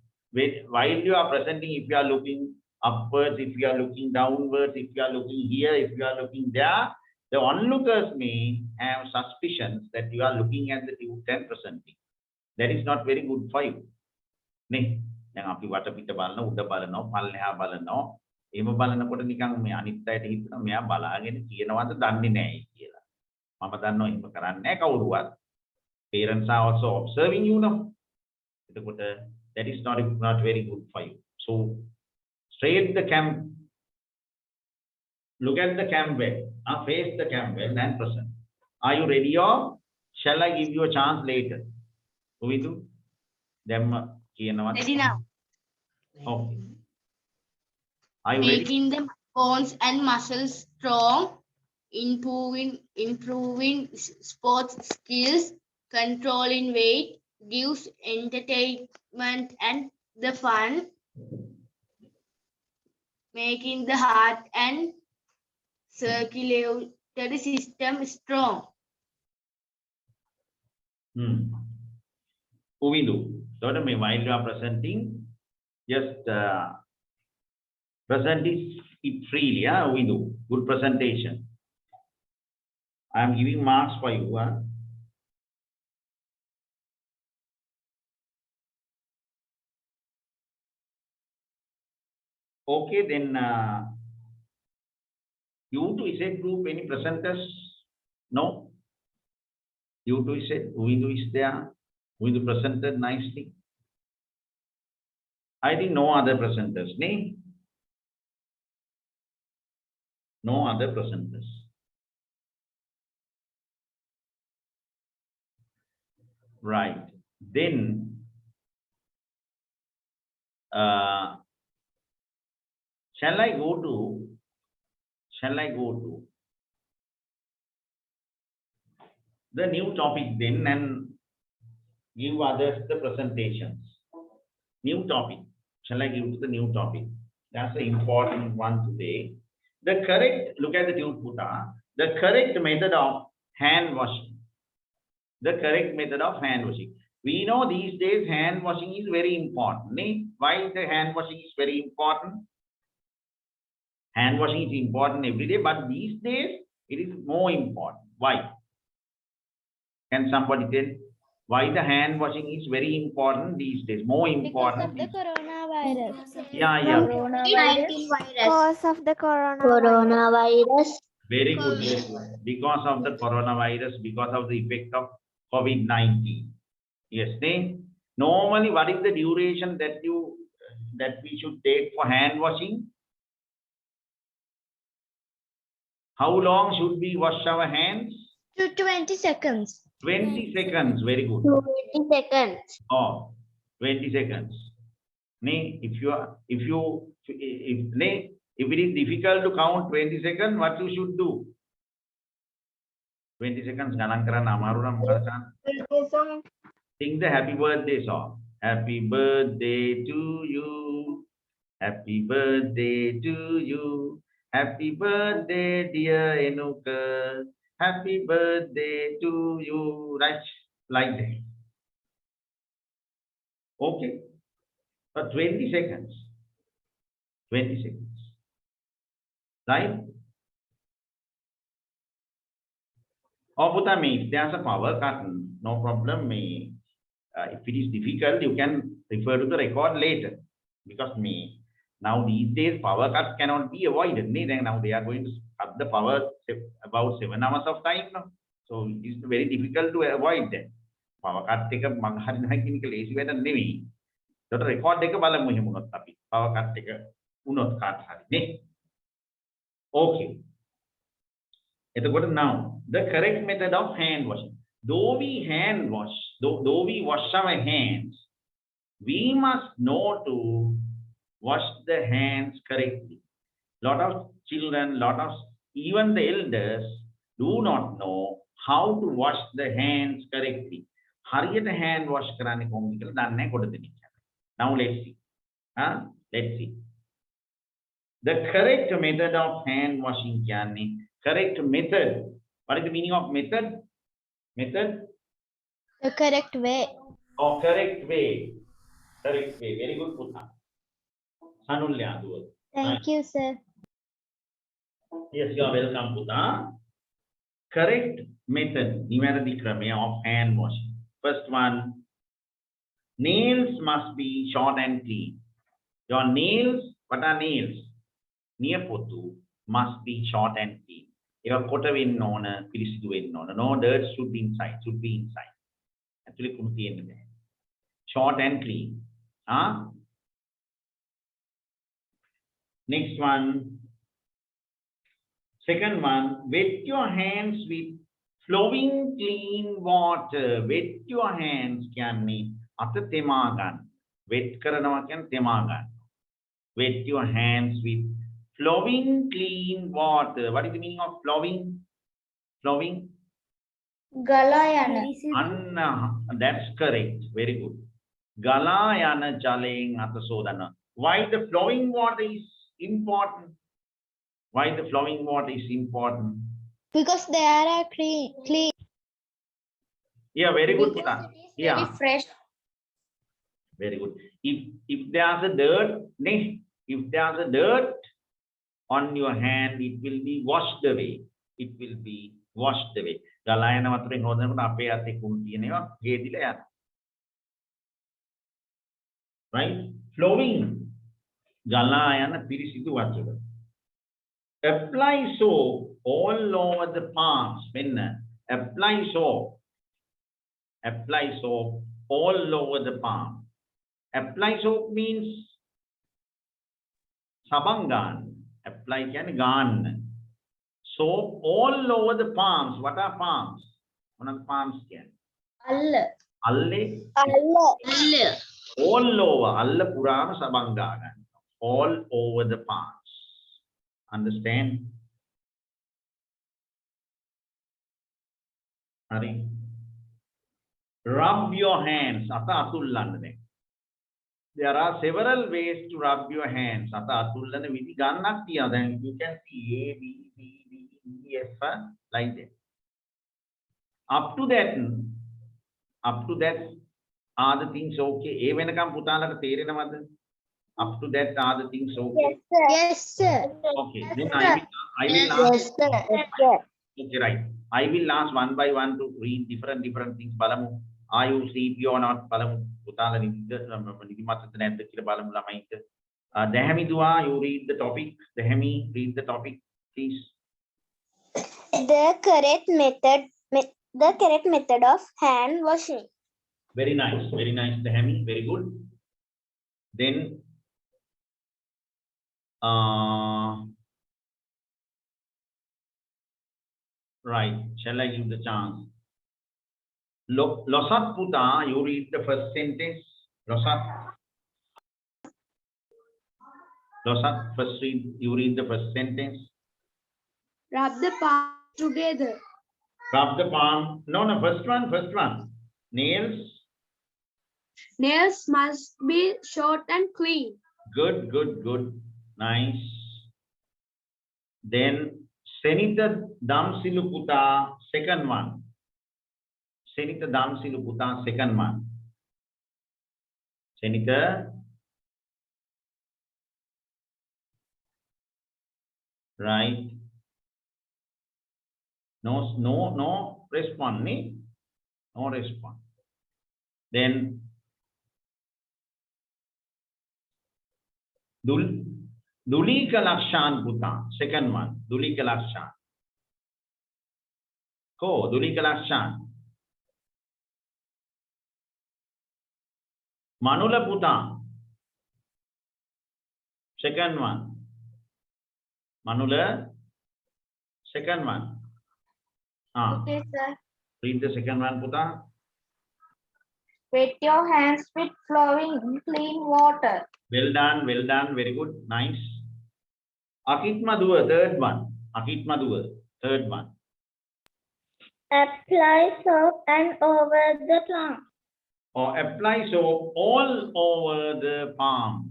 While you are presenting, if you are looking upwards, if you are looking downwards, if you are looking here, if you are looking there, the onlookers may have suspicions that you are looking at the tube 10%. That is not very good for you. නේ දැන් අපි වටපිට බලන උඩ බලනවා පල්ලෙහා බලනවා එහෙම බලනකොට නිකන් මේ අනිත් අයට හිතනවා මෙයා බලාගෙන කියනවාද දන්නේ නැහැ කියලා. මම දන්නවා එහෙම කරන්නේ නැහැ කවුරුවත්. Parents are also observing you now. එතකොට that is not very good for you. So straight the cam, look at the cam well, face the cam well and present. Are you ready or shall I give you a chance later? Who we do? Them Ready now. okay. Are you ready? Making the bones and muscles strong, improving sports skills, controlling weight, gives entertainment and the fun, making the heart and circulatory system strong. Who we do? So while you are presenting, just present it freely. We do good presentation. I am giving marks for you. Okay, then you two is a group. Any presenters? No. You two is it. We do is there. We do presented nicely. I think no other presenters. No other presenters. Right. Then shall I go to the new topic then and give others the presentations? New topic. Shall I give to the new topic? That's the important one today. The correct, look at the tube puta, the correct method of hand washing. The correct method of hand washing. We know these days hand washing is very important. Why the hand washing is very important? Hand washing is important every day, but these days it is more important. Why? Can somebody tell why the hand washing is very important these days? More important. Because of the coronavirus. Yeah. COVID-19 virus. Because of the Coronavirus. Very good. Because of the coronavirus, because of the effect of COVID-19. Yes. Normally, what is the duration that we should take for hand washing? How long should we wash our hands? To 20 seconds. 20 seconds. Very good. 20 seconds. Oh, 20 seconds. If it is difficult to count 20 seconds, what you should do? 20 seconds. Sing the happy birthday song. Happy birthday to you. Happy birthday to you. Happy birthday, dear Enuka. Happy birthday to you. Right? Like that. Okay. For 20 seconds. 20 seconds. Right? Or Putami, if there's a power cut, no problem. If it is difficult, you can refer to the record later. Because now these days power cut cannot be avoided. Now they are going to cut the power about 7 hours of time now. So it is very difficult to avoid that. Power cut take a lazy weather navy. So the record take a balamuhimunot tapi. Power cut take a unot cut. Okay. Now the correct method of hand washing. Though we wash our hands, we must know to wash the hands correctly. Lot of children, even the elders do not know how to wash the hands correctly. Hariyata hand wash karane komikala danne koda denikka. Now let's see. Let's see. The correct method of hand washing kyanne. Correct method. What is the meaning of method? Method The correct way. or correct way. Correct way. Very good, Putha. Sanulya, do it. Thank you, sir. Yes, you are welcome, Putha. Correct method, Nivaradi Kramya of hand washing. First one, nails must be short and clean. Your nails, what are nails? Niyapotu must be short and clean. Your kota vinnona, pirisidu vinnona. No dirt should be inside, should be inside. Actually, kumti in there. Short and clean. Huh? Next one. Second one, wet your hands with flowing clean water. Wet your hands kyanne ata tema ganna. Wet karanawa kyanne tema ganna. Wet your hands with flowing clean water. What is the meaning of flowing? Flowing? Galayana. Anna, that's correct. Very good. Galayana jalayen ata sodana. Why the flowing water is important? Why the flowing water is important? Because they are clean. Yeah, very good, Putha. Yeah, Fresh. very good. If there's a dirt, if there's a dirt on your hand, it will be washed away. It will be washed away. Galayana maturen hodanකොට අපේ අතේ කුණු තියෙනවා හේදිලා යනවා. Right? Flowing. Galayana පිරිසිදු වතුර. Apply soap all over the palms. When apply soap all over the palm. Apply soap means sabangan. Apply can gan. Soap all over the palms. What are palms? What are palms can? Alla. Alle. Alla. All over. Alla purana sabangan. All over the palms. Understand? Hari. Rub your hands. Ata atullanne. There are several ways to rub your hands. Ata atullanne vidhi gannak tiya. Then you can see A, B, C, D, E, F like that. Up to that are the things okay. A venakam putalata therenawada. Up to that are the things okay. Yes, sir. Okay. Then I will ask. Yes, sir. Okay, right. I will ask one by one to read different things. Balamu. Are you sleepy or not? Balamu. Putala nidhimathata නැද්ද කියලා බලමු ළමයින්ට. Dehami Dua, you read the topic. Dehami, read the topic, please. The correct method of hand washing. Very nice, Dehami. Very good. Then, right. Shall I give the chance? Losat Puta, you read the first sentence. Losat, first you read the first sentence. Rub the palms together. Rub the palm. No, first one. Nails. Nails must be short and clean. Good. Nice. Then, Senita Damsiluputa, second one. Senita Damsiluputa, second one. Senita. Right. No response. No response. Then, Dulika Lakshan Puta, second one. Dulika Lakshan. Ko, Dulika Lakshan. Manula Puta, second one. Manula, second one. Okay, sir. Read the second one, Puta. Wet your hands with flowing clean water. Well done, very good, nice. Akit Madhua, third one. Third one. Apply soap and over the palm. Or apply soap all over the palms.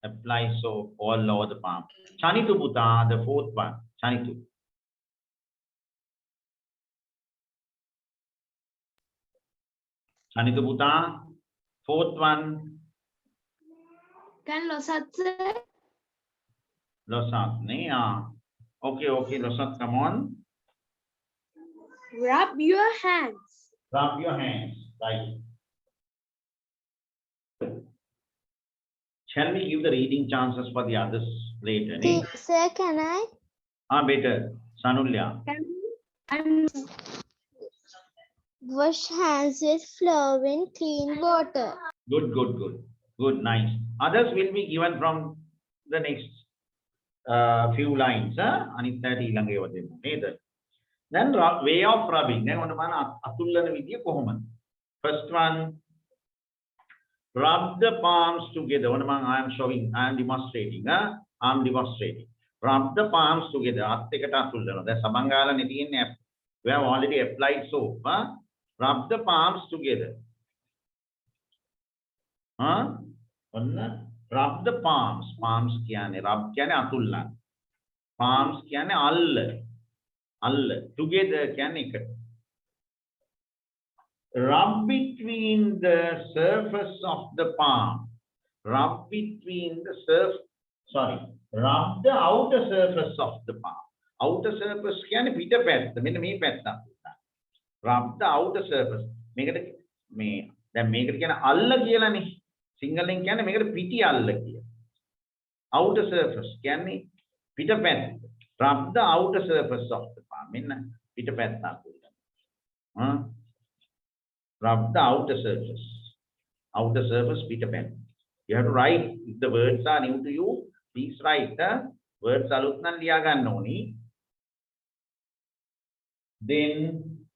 Apply soap all over the palm. Chanitu Buddha, the fourth one. Chanitu. Chanitu Buddha, fourth one. Can Losat say? Losat, ne? Okay, Losat, come on. Rub your hands. Rub your hands. Right. Shall we give the reading chances for the others later? Ne? Sir, can I? Better. Sanulya. I'm Wash hands with flowing clean water. Good, nice. Others will be given from the next few lines. Anitha ilange wadenu neda. Then way of rubbing. Then atullana vidya kohoman. First one, rub the palms together. I am demonstrating. I'm demonstrating. Rub the palms together. Attekata atullana. That's sabangala nitiyenne. We have already applied soap. Rub the palms together. Rub the palms. Palms kyane? Rub kyane atulla. Palms kyane all. Together kyane ekat. Rub between the surface of the palm. Rub between the rub the outer surface of the palm. Outer surface kyane pita patta. Menna me patta. Rub the outer surface. Then make it kyane alla kiyala ne. Singaling kyane make it piti alla kiyala. Outer surface kyane pita patta. Rub the outer surface of the palm. Menna pita patta. Rub the outer surface. Outer surface, Peter Pan. You have to write. If the words are new to you, please write the words alutnan liyagan noni. Then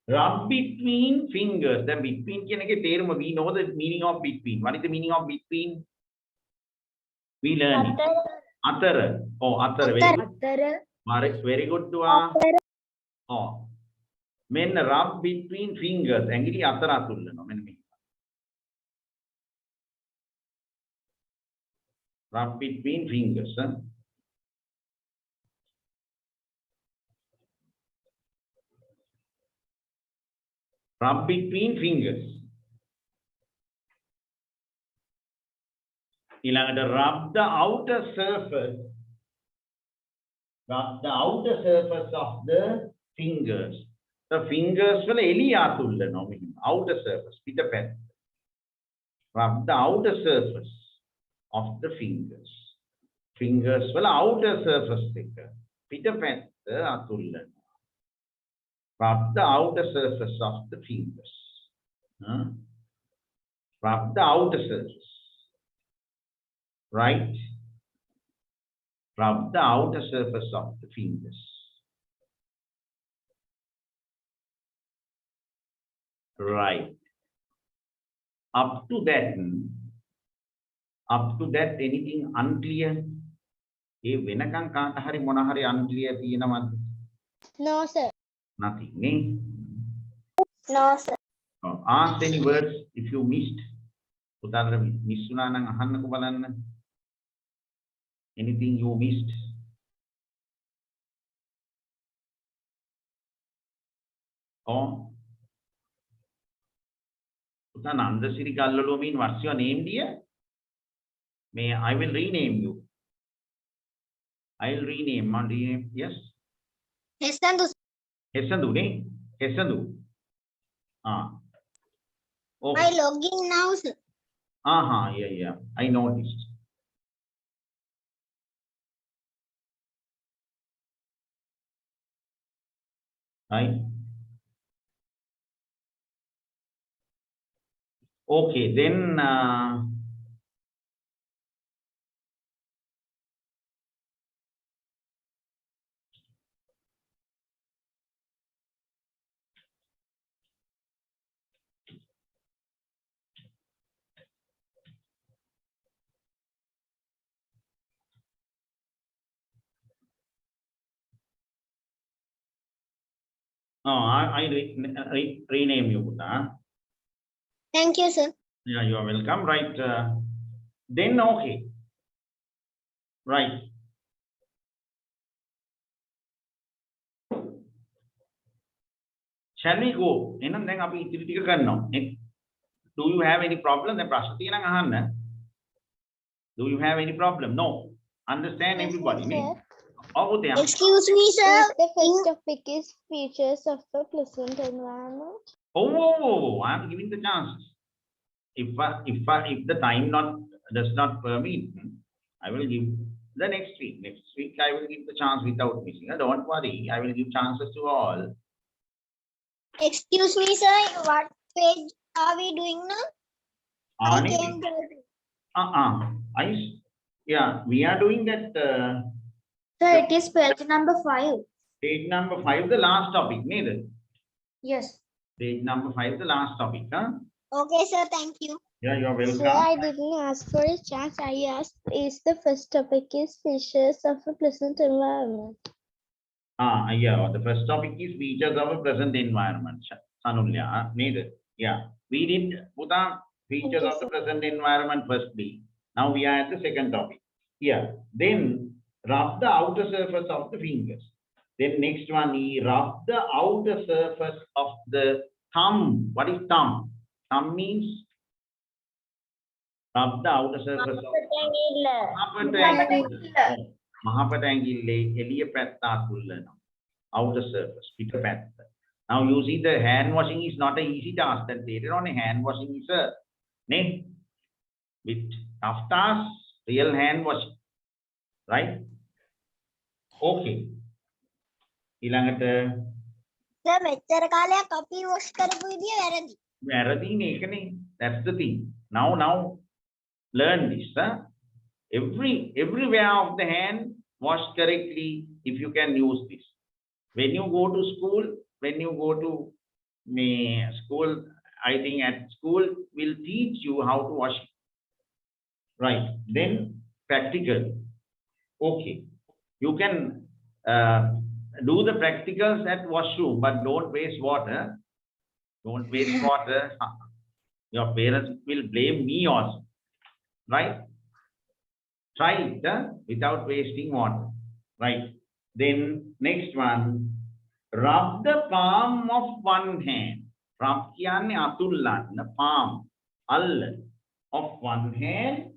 rub between fingers. Then between we know the meaning of between. What is the meaning of between? We learn it. Atara. Oh, atara. Very good. Dua. Oh. Men rub between fingers. Angry atara tullano. Rub between fingers. Rub between fingers. Rub the outer surface. Rub the outer surface of the fingers. The fingers will outer surface. Peter Pan. Rub the outer surface of the fingers. Fingers will outer surface thicker. Peter Pan. Rub the outer surface of the fingers. Rub the outer surface. Right? Rub the outer surface of the fingers. Right. Up to that, anything unclear? Unclear? No, sir. Nothing. No, sir. Ask any words if you missed. Anything you missed? Oh. Nandasiri Kallalu mean what's your name, dear? I will rename you. I will rename. Yes? Hesandu. Hesandu, ne? Hesandu. Okay. I login now, sir. Yeah. I noticed. Right? Okay, then I rename you, Buddha. Thank you, sir. Yeah, you are welcome. Right. then okay. Right. Shall we go? එහෙනම් දැන් අපි ඉතිරි ටික කරනවා. Do you have any problem? දැන් ප්‍රශ්න තියෙනවා අහන්න. Do you have any problem? No. Understand everybody. නේ? ඔව් තියා. Excuse me, sir. The first topic is features of a pleasant environment. Oh, I'm giving the chances. If the time does not permit, I will give the next week. Next week I will give the chance without missing. Don't worry, I will give chances to all. Excuse me, sir. What page are we doing now? Yeah, we are doing that. Sir, it is page number 5. Page number 5, the last topic, neither. Yes. Page number 5, the last topic, huh? Okay, sir. Thank you. Yeah, you're welcome. Sir, I didn't ask for a chance. I asked is the first topic is features of a pleasant environment. Yeah, the first topic is features of a present environment. Sanulya, neither. Yeah, we did put on features of the present environment firstly. Now we are at the second topic. Yeah, then rub the outer surface of the fingers. Then next one is rub the outer surface of the thumb. What is thumb? Thumb means rub the outer surface of Mahapatangille, Elia Patta Kullana, outer surface, pick a path. Now you see the hand washing is not an easy task. That later on a hand washing is a name with tough task, real hand washing. Right? Okay. Ilangata. Sir, මෙච්චර කාලයක් අපි wash කරපු විදිය වැරදි. වැරදිනේ ඒකනේ. That's the thing. Now learn this. Everywhere of the hand wash correctly if you can use this. When you go to school, school, I think at school will teach you how to wash. Right. Then practical. Okay. You can do the practicals at washroom, but don't waste water. Don't waste water. Your parents will blame me also. Right? Try it without wasting water. Right. Then next one, rub the palm of one hand. Rub kiyanne atullanna palm of one hand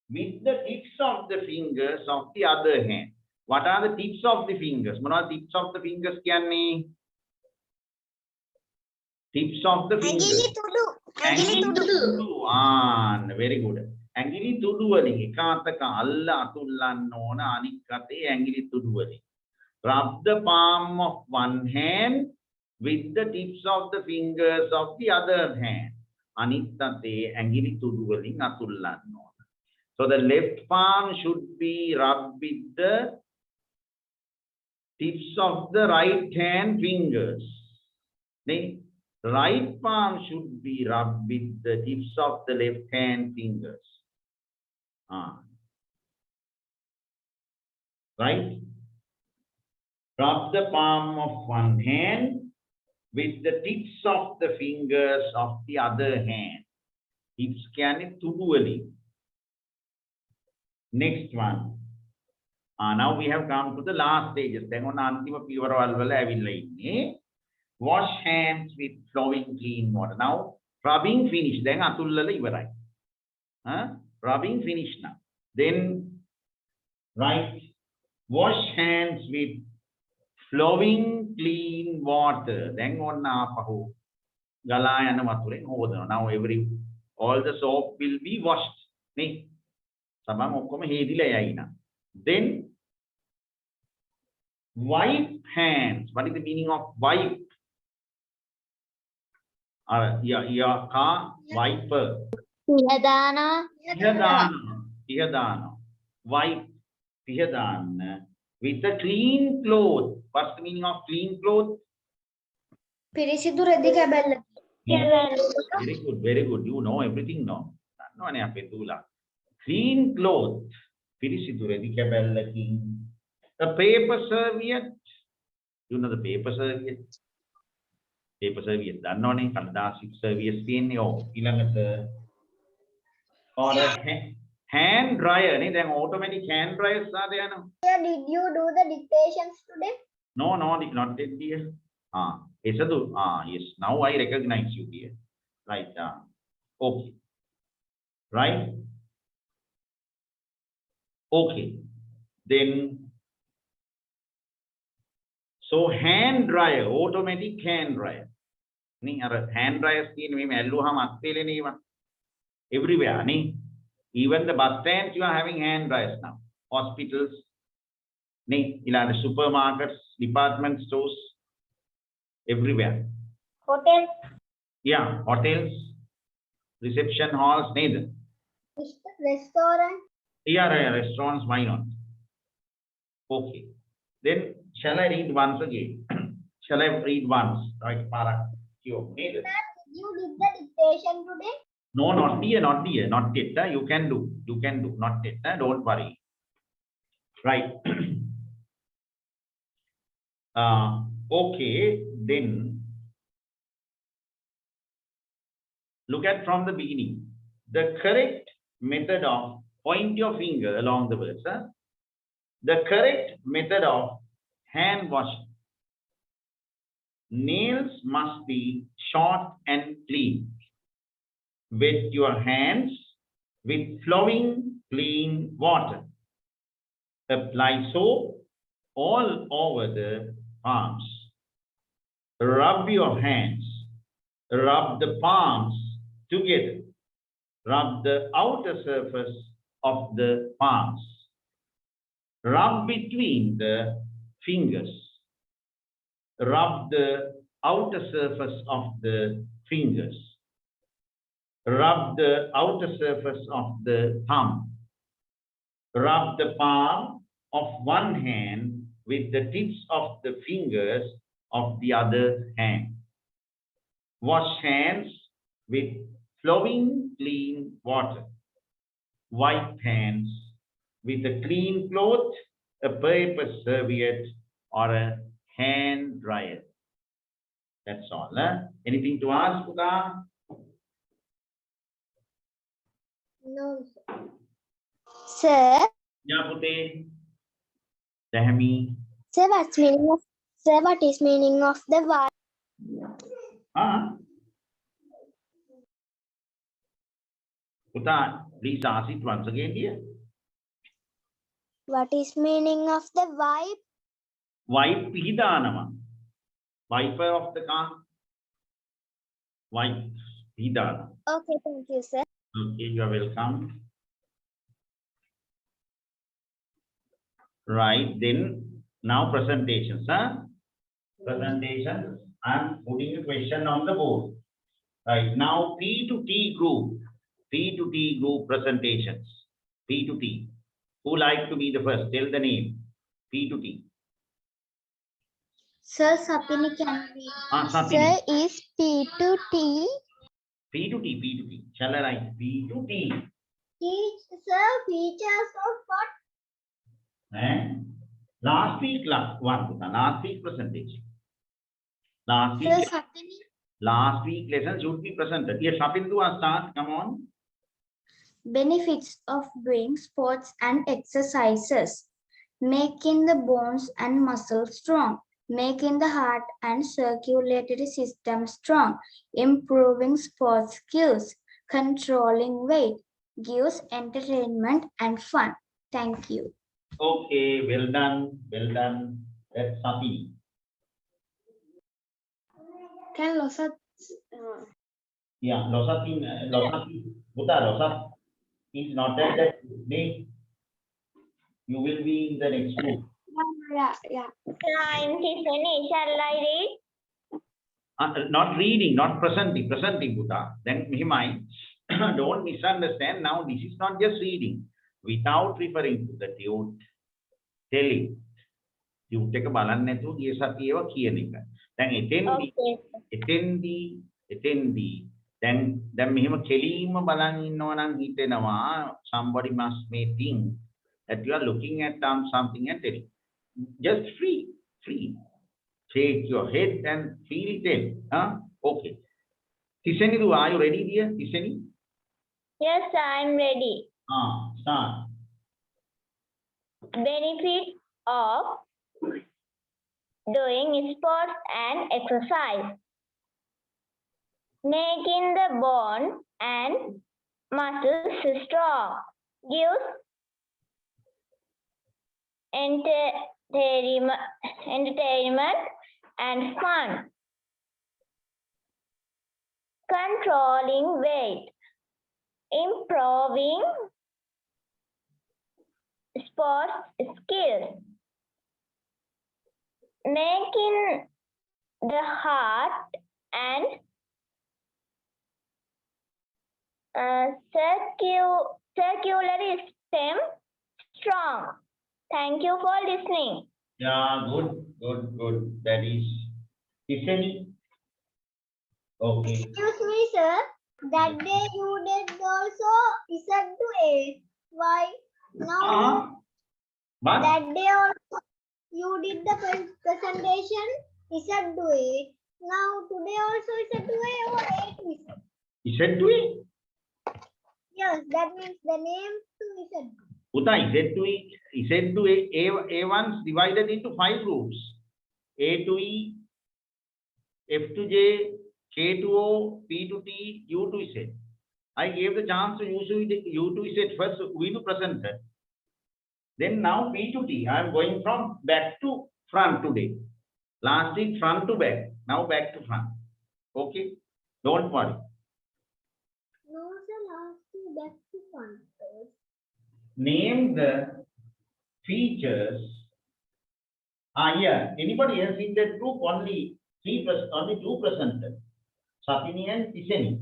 with the tips of the fingers of the other hand. What are the tips of the fingers? What tips of the fingers kiyanne? Tips of the fingers. Angili tudu. Very good. Angili tudu වලින් එක අතක අල්ල අතුල්ලන්න ඕන අනික් අතේ ඇඟිලි තුඩු වලින්. Rub the palm of one hand with the tips of the fingers of the other hand. අනිත් අතේ ඇඟිලි තුඩු වලින් අතුල්ලන්න ඕන. So the left palm should be rubbed with the tips of the right hand fingers. The right palm should be rubbed with the tips of the left hand fingers. Right? Rub the palm of one hand with the tips of the fingers of the other hand. Tips කියන්නේ තුඩු වලින්. Next one. Now we have come to the last stages. දැන් ඔන්න අන්තිම පියවරවල් වල ඇවිල්ලා ඉන්නේ. Wash hands with flowing clean water. Now rubbing finish. දැන් අතුල්ලලා ඉවරයි. Rubbing finish now. Then right, wash hands with flowing clean water. Then on ආපහු ගලා යන වතුරෙන් හොදනවා. Now all the soap will be washed. නේ? සමම් ඔක්කොම හේදිලා යයි නා. Then wipe hands. What is the meaning of wipe? Your car wiper. Yadana. Wipe with a clean cloth. What's the meaning of clean cloth? පිරිසිදු රෙදි කැබැල්ල. Very good. You know everything, no? No, ne ape dula. Clean cloth. Pirisidu redi kebellaki. A paper serviette. You know the paper serviette? Paper serviette. Dannone කඩදාසි serviette තියෙන්නේ. ඔව් ඊළඟට or a hand dryer, then automatic hand dryers are there now. Sir, did you do the dictations today? No, not yet, dear. Yes, yes. Now I recognize you, dear. Right. Okay. Right. Okay. Then, so hand dryer, automatic hand dryer. Hand dryers everywhere. Even the bus stands, you are having hand dryers now. Hospitals, the supermarkets, department stores, everywhere. Hotel. Yeah, hotels, reception halls, neither. Restaurant. Yeah, restaurants, why not? Okay. Then, shall I read once again? Shall I read once? Right, para. Neither. Sir, did you did the dictation today? No, not yet. You can do, not yet. Don't worry. Right. Okay, then look at from the beginning. The correct method of point your finger along the words. The correct method of hand washing. Nails must be short and clean. Wet your hands with flowing clean water. Apply soap all over the palms. Rub your hands. Rub the palms together. Rub the outer surface of the palms. Rub between the fingers. Rub the outer surface of the fingers. Rub the outer surface of the thumb. Rub the palm of one hand with the tips of the fingers of the other hand. Wash hands with flowing clean water. Wipe hands with a clean cloth, a paper serviette, or a hand dryer. That's all. Anything to ask, Puta? No, sir. Yeah, Pute. Dahmi. Sir, what is meaning of the word? Puta, please ask it once again, dear. What is meaning of the wipe? Wipe Hidanama. Wiper of the car. Wipe Hidana. Okay, thank you, sir. Okay, you are welcome. Right, then now presentations. Presentations. I'm putting a question on the board. Right, now P to T group. P to T group presentations. P to T. Who like to be the first? Tell the name. P to T. Sir, Sapini can be. Sapini. Sir, is P to T? P to T, P to T. Shall I write P to T? Sir, features of what? Last week, last week presentation. Last Sir, week, Sapini. last week lesson should be presented. Yes, Sapindu, start. Come on. Benefits of doing sports and exercises. Making the bones and muscles strong. Making the heart and circulatory system strong. Improving sports skills. Controlling weight. Gives entertainment and fun. Thank you. Okay, well done. Well done. That's Sapini. Can Losat Yeah, Losat, Buddha, Losat is not at that day. You will be in the next group. yeah. Tiffany, shall I read? Not reading, not presenting, Buddha. Then Mihimai, don't misunderstand. Now, this is not just reading. Without referring to the tune, telling. You take a balan to yes, then attendee. Then Mihima Kelim balang no nang hitenama. Somebody must may think that you are looking at something and telling. Just free. Shake your head and feel it. Okay. Tisani, are you ready, dear? Tisani? Yes, I'm ready. Start. Benefits of doing sports and exercise. Making the bone and muscles strong. Gives entertainment and fun. Controlling weight. Improving sports skills. Making the heart and circulatory system strong. Thank you for listening. Yeah, good. That is Tiffany. Okay. Excuse me, sir. That day you did also Z to A. Why? Now What? that day also you did the presentation Z to A. Now today also Z to A or A to Z? Is that to it? Yes, that means the name to Z. Uta, is that to A1 divided into 5 groups. A to E, F to J, K to O, P to T, U to Z. I gave the chance to U to Z first, we to present it. Then now P to T. I am going from back to front today. Last week front to back. Now back to front. Okay? Don't worry. No, sir, last two back to front. Name the features. Yeah. Anybody else in that group? Only two presented. Sapini and Tiseni.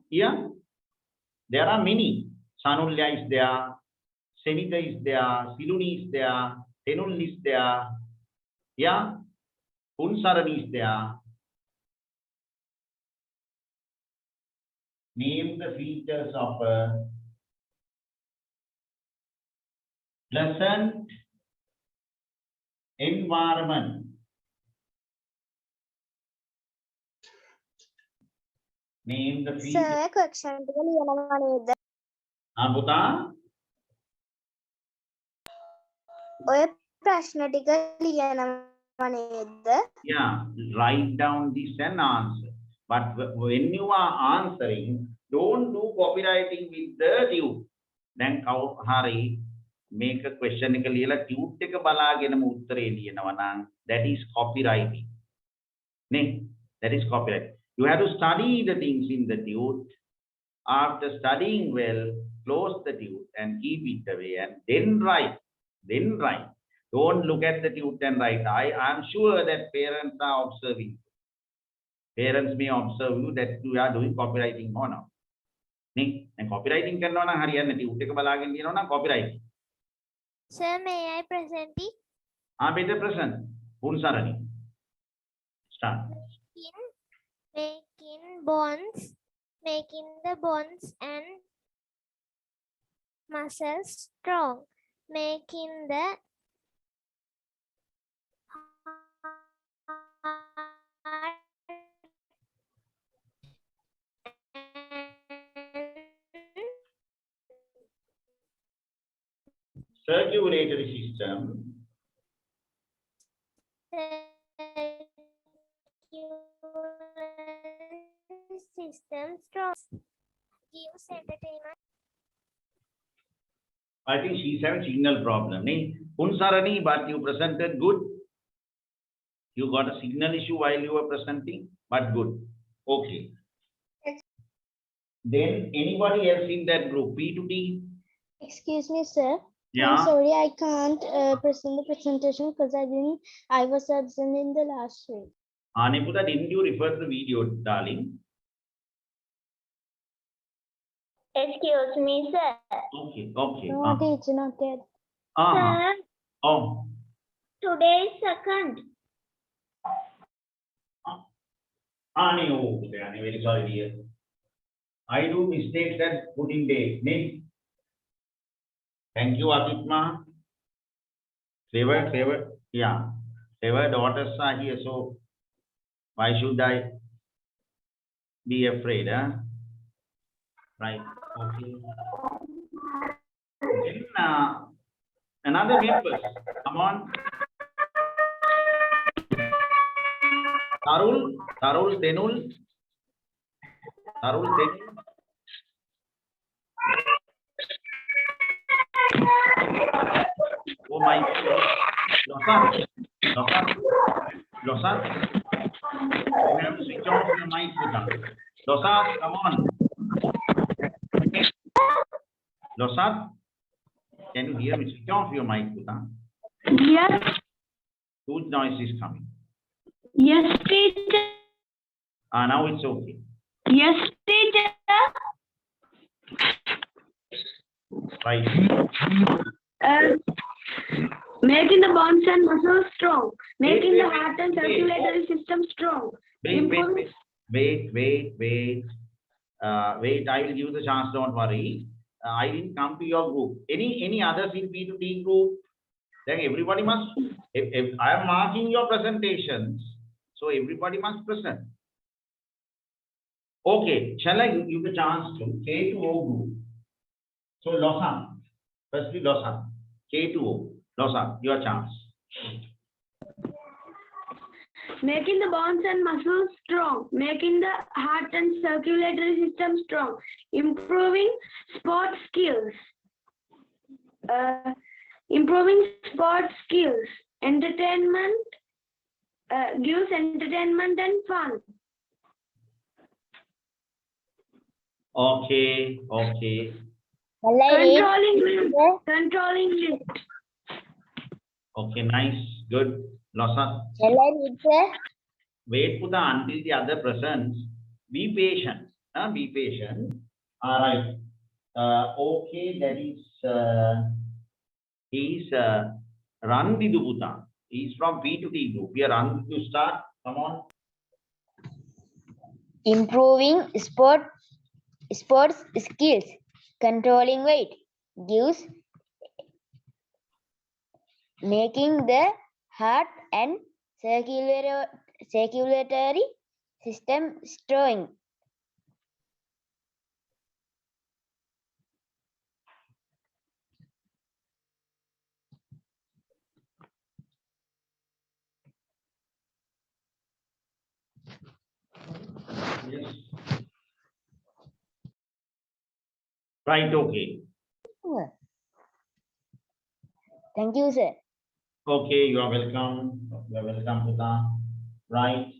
Yeah. There are many. Sanulya is there. Senika is there. Siluni is there. Tenul is there. Yeah. Unsarani is there. Name the features of a pleasant environment. Name the features. Sir, question ටික ලියනවා නේද? Puta? ඔය ප්‍රශ්න ටික ලියනවා නේද? Yeah, write down this and answer. But when you are answering, don't do copywriting with the tube. Then hari make a question එක ලියලා tube එක බලාගෙනම උත්තරේ ලියනවා නම් that is copywriting. That is copywriting. You have to study the things in the tube. After studying well, close the tube and keep it away and then write. Don't look at the tube and write. I am sure that parents are observing. Parents may observe you that you are doing copywriting or not. And copywriting කරනවා නම් හරියන්නේ tube එක බලාගෙන ලියනවා නම් copywriting. Sir, may I present it? Better present. Unsarani. Start. Making the bones and muscles strong, making the heart Circulatory system. System strong, gives entertainment. I think she's having signal problem. Unsarani, but you presented good. You got a signal issue while you were presenting, but good. Okay. Then anybody else in that group? P to T? Excuse me, sir. Yeah. I'm sorry, I can't present the presentation because I was absent in the last week. Aniputa, didn't you refer to the video, darling? Excuse me, sir. Okay. No, teacher, not yet. Sir, Oh. today is second. I'm very sorry, dear. I do mistakes at putting dates. Thank you, Akitma. Favor. Yeah. Favor daughters are here, so why should I be afraid, huh? Right. Okay. Then another member. Come on. Tarul, Denul. Oh my God. Losar. You have to switch off your mic, Losar, come on. Losar, can you hear me? Switch off your mic, Puta. Yes. Huge noise is coming. Yes, teacher. Now it's okay. Yes, teacher. Right. Making the bones and muscles strong. Making Wait, the heart and circulatory system strong. Wait. Wait, I will give the chance, don't worry. I didn't come to your group. Any others in P2T group? Then everybody must, if I am marking your presentations, so everybody must present. Okay, shall I give the chance to K2O group? So Losan, firstly Losan, K2O, Losan, your chance. Making the bones and muscles strong. Making the heart and circulatory system strong. Improving sport skills. Improving sport skills. Entertainment. Gives entertainment and fun. Okay. Controlling lift. Okay, nice, good. Losan. Shall I read, sir? Wait for until the other presents. Be patient. Be patient. All right. Okay, that is he's Randidu Puta. He's from P2T group. We are Randidu start. Come on. Improving sports skills. Controlling weight. Gives making the heart and circulatory system strong. Yes. Right, okay. Thank you, sir. Okay, you are welcome. You are welcome, Puta. Right.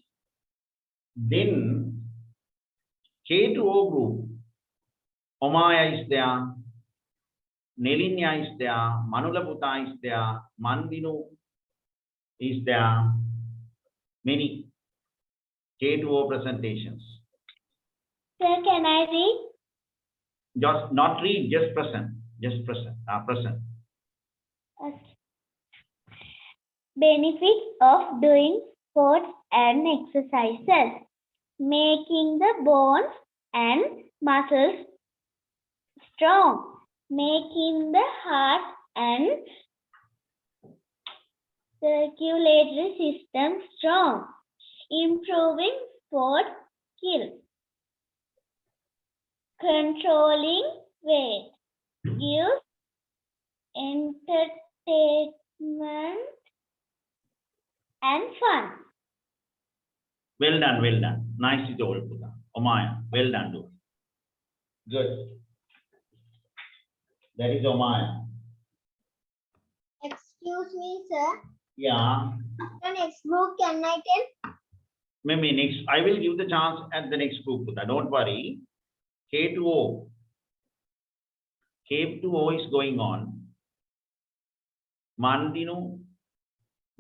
Then K2O group. Omaya is there. Nelinya is there. Manula Puta is there. Mandinu is there. Many K2O presentations. Sir, can I read? Just not read, just present. Just present. Present. Okay. Benefits of doing sports and exercises. Making the bones and muscles strong. Making the heart and circulatory system strong. Improving sport skills. Controlling weight. Gives entertainment and fun. Well done, well done. Nice is all, Puta. Omaya, well done, do. Good. That is Omaya. Excuse me, sir. Yeah. The next group, can I tell? Maybe next, I will give the chance at the next group, Puta. Don't worry. K2O. K2O is going on. Mandinu,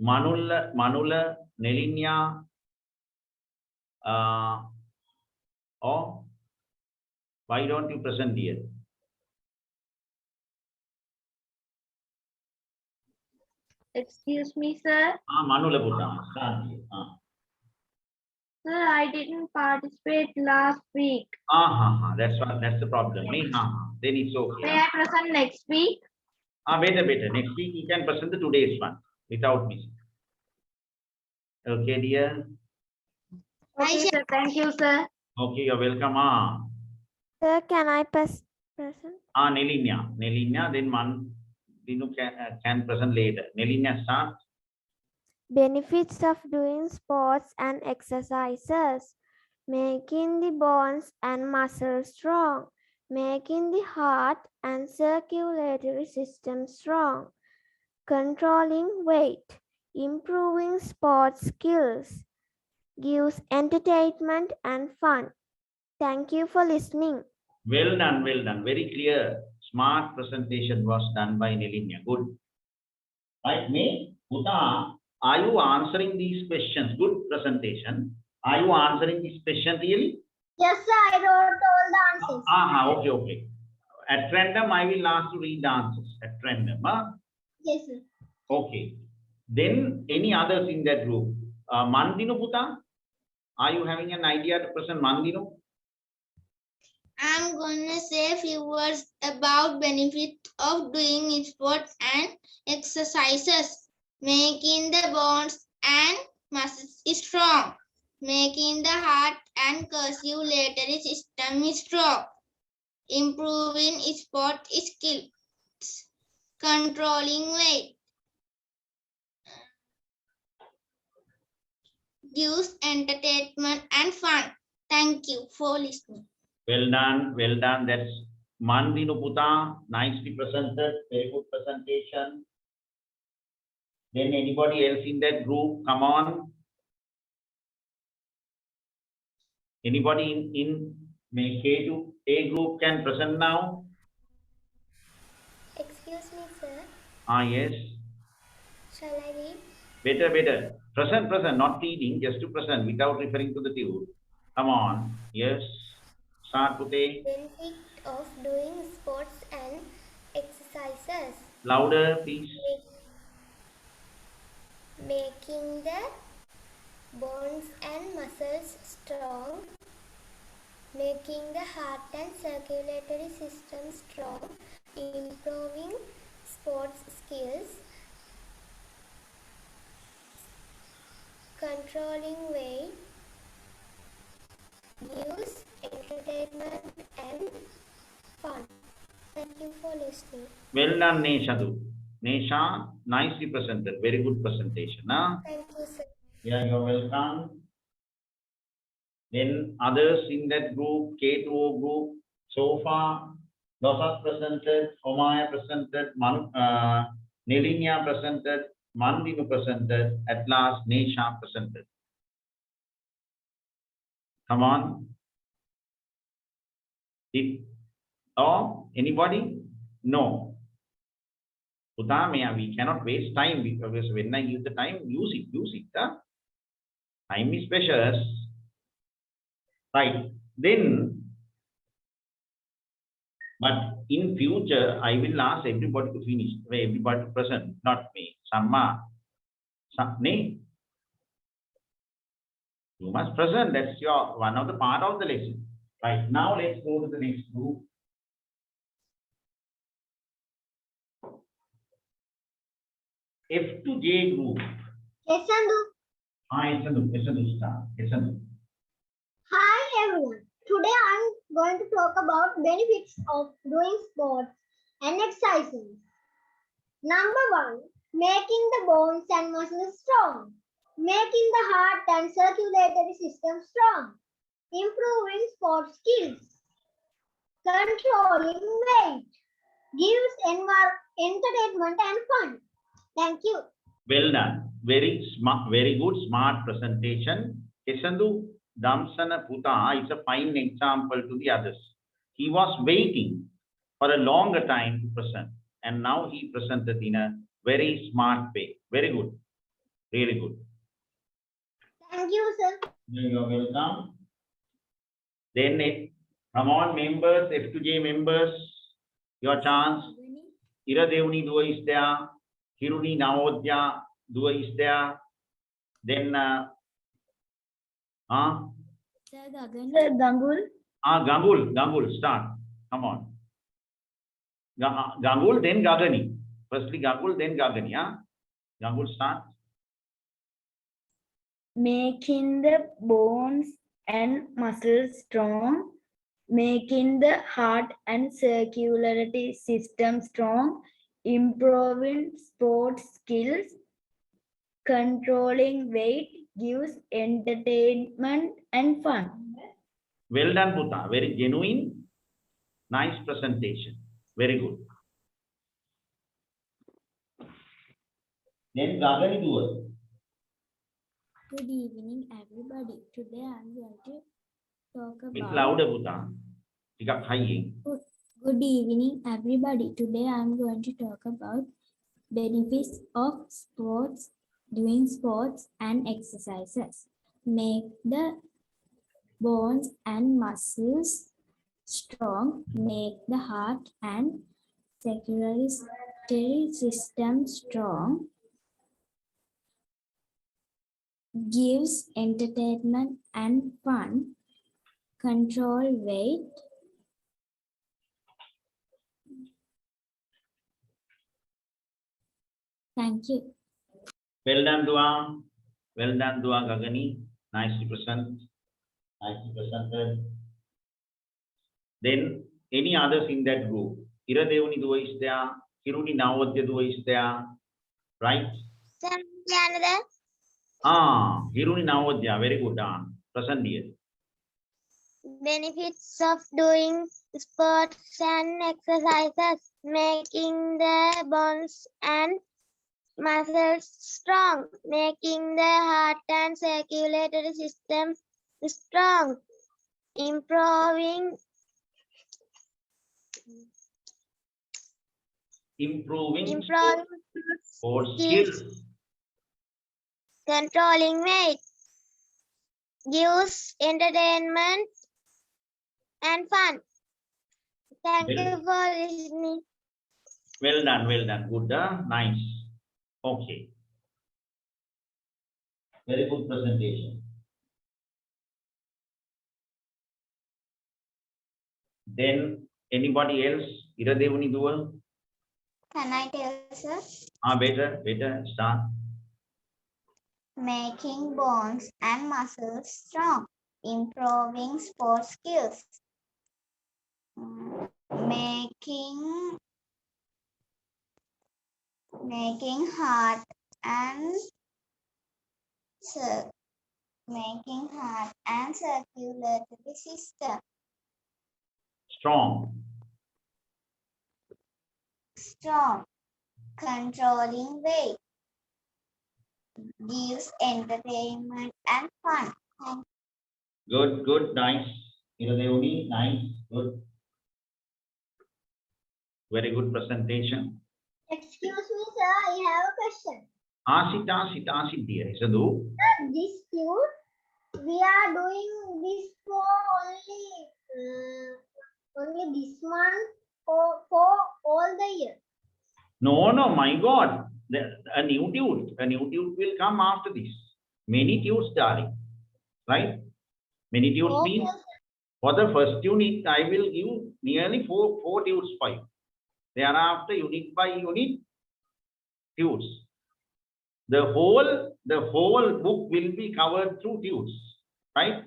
Manula, Nelinya, oh, why don't you present here? Excuse me, sir. Manula Puta, start here. Sir, I didn't participate last week. That's the problem. Then it's okay. May I present next week? Better. Next week you can present the today's one without missing. Okay, dear. Okay, sir. Thank you, sir. Okay, you're welcome. Sir, can I Present. Nelinia. Nelinia, then Mandinu can present later. Nelinia start. Benefits of doing sports and exercises. Making the bones and muscles strong. Making the heart and circulatory system strong. Controlling weight. Improving sports skills. Gives entertainment and fun. Thank you for listening. Well done, well done. Very clear. Smart presentation was done by Nelinia. Good. Right, me, Uta, are you answering these questions? Good presentation. Are you answering this question really? Yes, sir. I wrote all the answers. Okay, okay. At random, I will ask to read the answers. At random. Yes, sir. Okay. Then any others in that group? Mandino Puta, are you having an idea to present Mandino? I'm gonna say a few words about benefit of doing sports and exercises. Making the bones and muscles strong. Making the heart and circulatory system strong. Improving sport skills. Controlling weight. Gives entertainment and fun. Thank you for listening. Well done, well done. That's Mandino Puta, nicely presented, very good presentation. Then anybody else in that group? Come on. Anybody in K2 A group can present now? Excuse me, sir. Yes. Shall I read? Better, better. Present, present, not reading, just to present without referring to the tune. Come on. Yes. Start Pute. Benefit of doing sports and exercises. Louder, please. Making the bones and muscles strong. Making the heart and circulatory system strong. Improving sports skills. Controlling weight. News, entertainment and fun. Thank you for listening. Well done, Neshadu. Nesha, nicely presented. Very good presentation. Huh? Thank you, sir. Yeah, you're welcome. Then others in that group, K2O group, so far, Losas presented, Omaya presented, Nelinia presented, Mandinu presented, at last Nesha presented. Come on. Anybody? No. Utamaya, we cannot waste time because when I give the time, use it. Huh? Time is precious. Right. Then, but in future, I will ask everybody to finish, everybody to present, not me. Samma. Ne? You must present. That's your one of the part of the lesson. Right. Now let's go to the next group. F to J group. Yes, Andu. Yesandu, start. Yesandu. Hi everyone. Today I'm going to talk about benefits of doing sports and exercising. Number 1, making the bones and muscles strong. Making the heart and circulatory system strong. Improving sports skills. Controlling weight. Gives entertainment and fun. Thank you. Well done. Very smart, very good, smart presentation. Yesandu Damsana Puta is a fine example to the others. He was waiting for a longer time to present, and now he presented in a very smart way. Very good. Really good. Thank you, sir. You're welcome. Then, come on, members, F to J members, your chance. Iradevni Dua is there. Hiruni Navodya Dua is there. Then, Gangul. Gangul, start. Come on. Gangul, then Gagani. Firstly Gangul, then Gagani. Gangul, start. Making the bones and muscles strong. making the heart and circulatory system strong, improving sports skills, controlling weight, gives entertainment and fun. Well done, Puta. Very genuine. Nice presentation. Very good. Then Gagani Dual. Good evening, everybody. Today I'm going to talk Bit about. louder, Puta. Tika high. Good evening, everybody. Today I'm going to talk about benefits of sports, doing sports and exercises. Make the bones and muscles strong, make the heart and circulatory system strong, gives entertainment and fun, control weight, thank you. Well done, Dua. Well done, Dua Gagani. Nicely present. Nicely presented. Then any others in that group? Iradevani Dua is there. Hiruni Navodya Dua is there. Right? Hiruni Navodya. Very good. Present here. Benefits of doing sports and exercises, making the bones and muscles strong, making the heart and circulatory system strong, improving sports skills, skills. controlling weight, gives entertainment and fun. Thank you for listening. Well done, well done. Good, nice. Okay. Very good presentation. Then anybody else? Iradevani Dua? Can I tell, sir? Better, start. Making bones and muscles strong, improving sports skills, making heart and circulatory system Strong. strong, controlling weight, gives entertainment and fun. Thank Good, nice. Iradevani, nice, good. Very good presentation. Excuse me, sir, I have a question. Asit, dear. Sadhu. This cute, we are doing this for only this month or for all the year. No, my God. A new tooth will come after this. Many tooths, darling. Right? Many tooths Okay. means for the first unit, I will give nearly four tooths for you. Thereafter, unit by unit, tooths. The whole book will be covered through tooths. Right?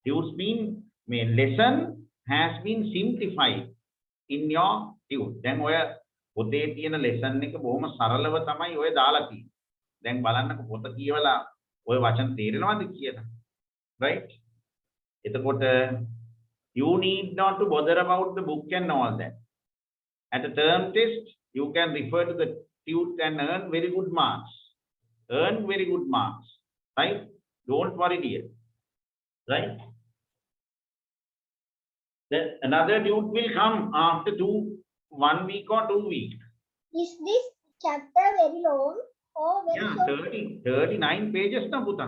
Tooths mean lesson has been simplified in your tooth. Then where පොතේ තියෙන lesson එක බොහොම සරලව තමයි ඔය දාලා තියෙන්නේ. දැන් බලන්නකො පොත කියවලා ඔය වචන තේරෙනවද කියලා. Right? එතකොට you need not to bother about the book and all that. At a term test, you can refer to the tooth and earn very good marks. Right? Don't worry, dear. Right? Then another tooth will come after 1 week or 2 weeks. Is this chapter very long or very short? 39 pages, na Puta,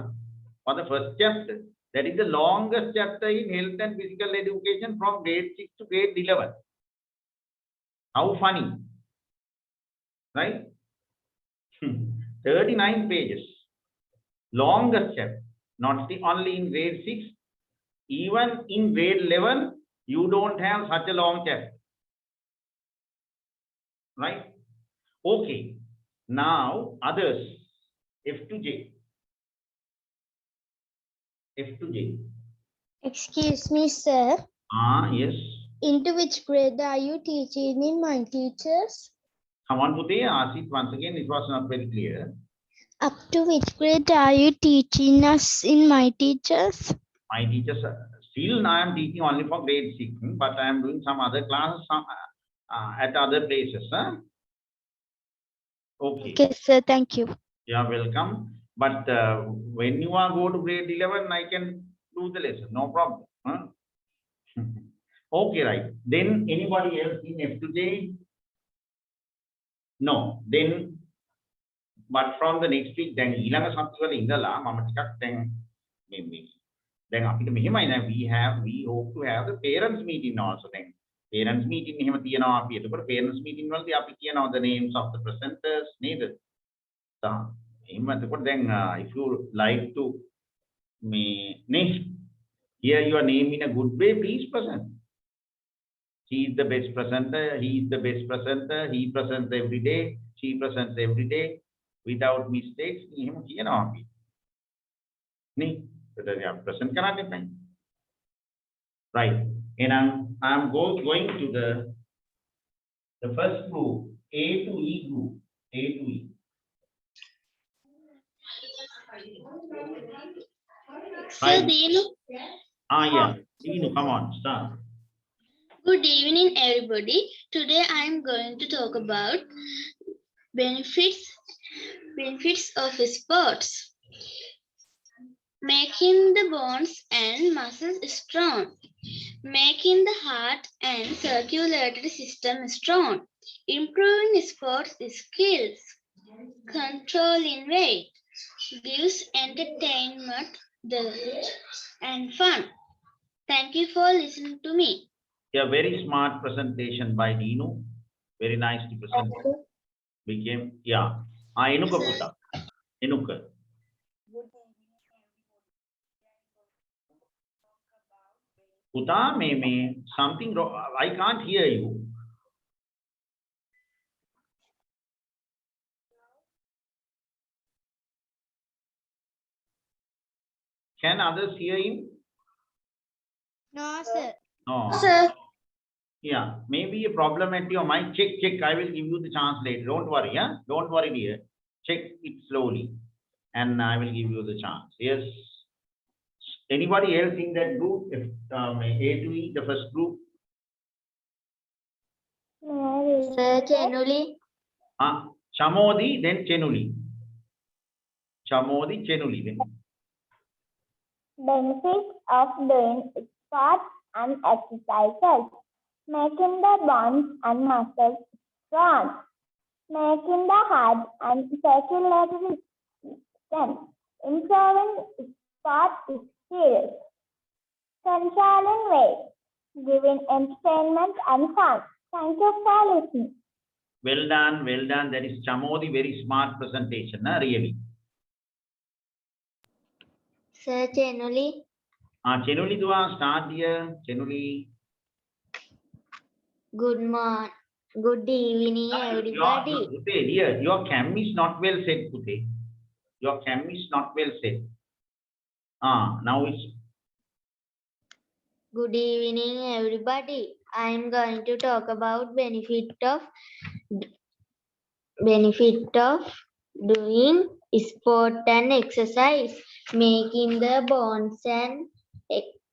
for the first chapter. That is the longest chapter in health and physical education from grade 6 to grade 11. How funny, right? 39 pages. Longest chapter. Not only in grade 6, even in grade 11, you don't have such a long chapter. Right? Okay. Now, others. F to J. Excuse me, sir. Yes. Into which grade are you teaching in my teachers? Come on, Pute, ask it once again. It was not very clear. Up to which grade are you teaching us in my teachers? My teachers, still I am teaching only for grade 6, but I am doing some other classes at other places. Huh? Okay. Okay, sir, thank you. You are welcome. But when you are go to grade 11, I can do the lesson. No problem. Huh? Okay, right. Then anybody else in F2J? No. Then, but from the next week, then ඊළඟ සතිවල ඉඳලා මම ටිකක් දැන් මේ දැන් අපිට මෙහෙමයි නේද we hope to have the parents meeting also then parents meeting එහෙම තියනවා අපි එතකොට parents meeting වලදී අපි කියනවා the names of the presenters නේද එහෙම එතකොට දැන් if you like to me next hear your name in a good way please present. She is the best presenter, he is the best presenter, he presents every day, she presents every day without mistakes එහෙම කියනවා අපි නේ present karate pai. Right. And I'm going to the first group, A to E group. A to E. Sir, Dinu. Yeah. Dinu, come on, start. Good evening, everybody. Today I am going to talk about benefits of sports. Making the bones and muscles strong. Making the heart and circulatory system strong. Improving sports skills. Controlling weight. Gives entertainment and fun. Thank you for listening to me. Yeah, very smart presentation by Dinu. Very nicely presented. Became, yeah. Enuka Puta. Enuka. Puta, me, something wrong. I can't hear you. Can others hear him? No, sir. No. Sir. Yeah, maybe a problem at your mind. Check. I will give you the chance later. Don't worry, yeah? Don't worry, dear. Check it slowly. And I will give you the chance. Yes. Anybody else in that group? If A to E, the first group? Sir, Chenuli. Chamodi, then Chenuli. Chamodi, Chenuli. Then. Benefits of doing sports and exercises. Making the bones and muscles strong. Making the heart and circulatory system. Improving sport skills. Controlling weight. Giving entertainment and fun. Thank you for listening. Well done, well done. That is Chamodi, very smart presentation, really. Sir, Chenuli. Chenuli, do I start here? Chenuli. Good morning. Good evening, everybody. Dear, your cam is not well set, Pute. Your cam is not well set. Now it's. Good evening, everybody. I am going to talk about benefit of doing sport and exercise, making the bones and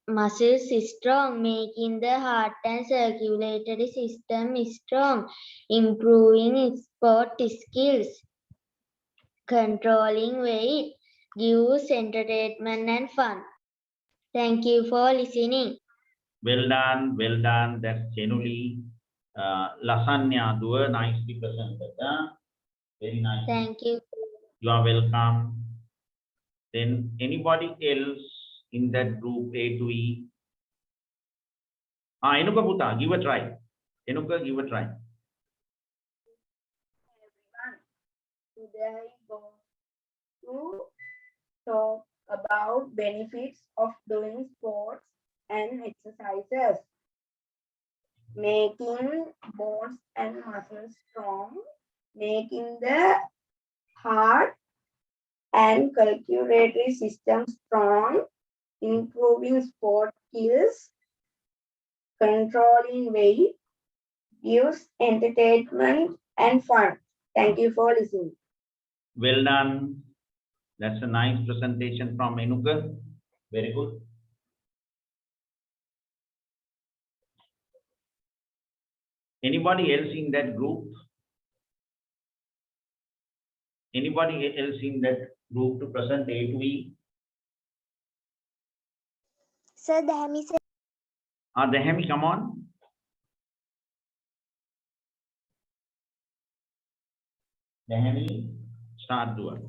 muscles strong, making the heart and circulatory system strong, improving sport skills, controlling weight, gives entertainment and fun. Thank you for listening. Well done, well done. That's Chenuli. Lasagna, do nicely presented. Very nice. Thank you. You are welcome. Then anybody else in that group A to E? Enuka Puta, give a try. Enuka, give a try. Today I go to talk about benefits of doing sports and exercises. Making bones and muscles strong, making the heart and circulatory system strong, improving sport skills, controlling weight, gives entertainment and fun. Thank you for listening. Well done. That's a nice presentation from Enuka. Very good. Anybody else in that group? Anybody else in that group to present A to E? Sir, Dahami sir. Dehemi, come on. Dehemi, start to us.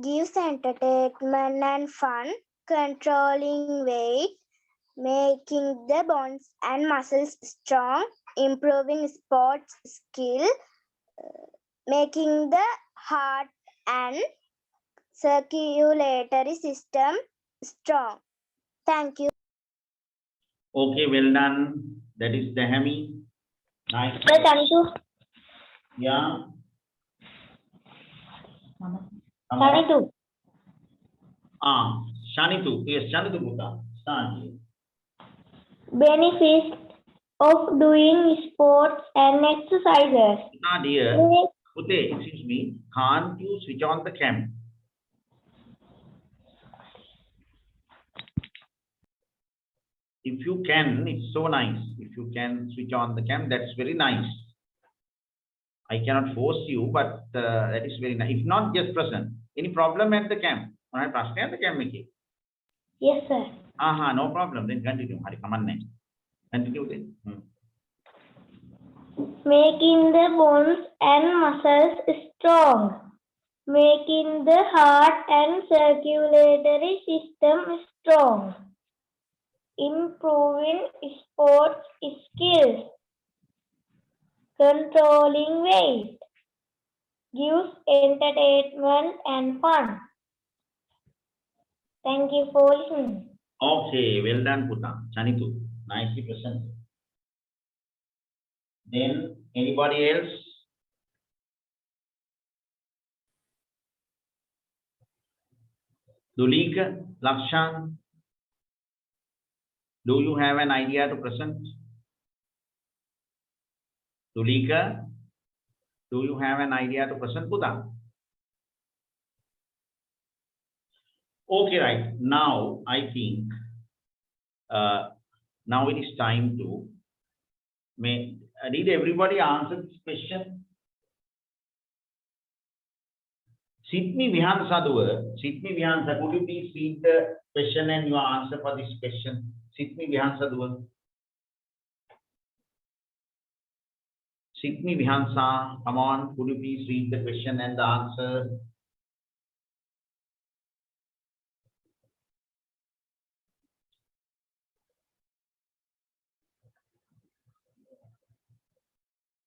Gives entertainment and fun, controlling weight, making the bones and muscles strong, improving sports skill, making the heart and circulatory system strong. Thank you. Okay, well done. That is Dehemi. Nice. Sir, thank you. Yeah. Come on. Shanitu. Shanitu. Yes, Shanitu Buddha. Start. Benefits of doing sports and exercises. Dear. Pute, excuse me. Can't you switch on the cam? If you can, it's so nice. If you can switch on the cam, that's very nice. I cannot force you, but that is very nice. If not, just present. Any problem at the cam? At the cam, Yes, sir. no problem. Then continue. Hari, come on next. Continue then. Making the bones and muscles strong. Making the heart and circulatory system strong. Improving sports skills. Controlling weight. Gives entertainment and fun. Thank you for listening. Okay, well done, Puta. Chanitu, nicely presented. Then, anybody else? Dulika, Lakshan, do you have an idea to present? Dulika, do you have an idea to present, Puta? Okay, right. Now, I think, now it is time to, did everybody answer this question? Sitmi Vihansa Duva, Sitmi Vihansa, could you please read the question and your answer for this question? Sitmi Vihansa Duva. Sitmi Vihansa, come on, could you please read the question and the answer?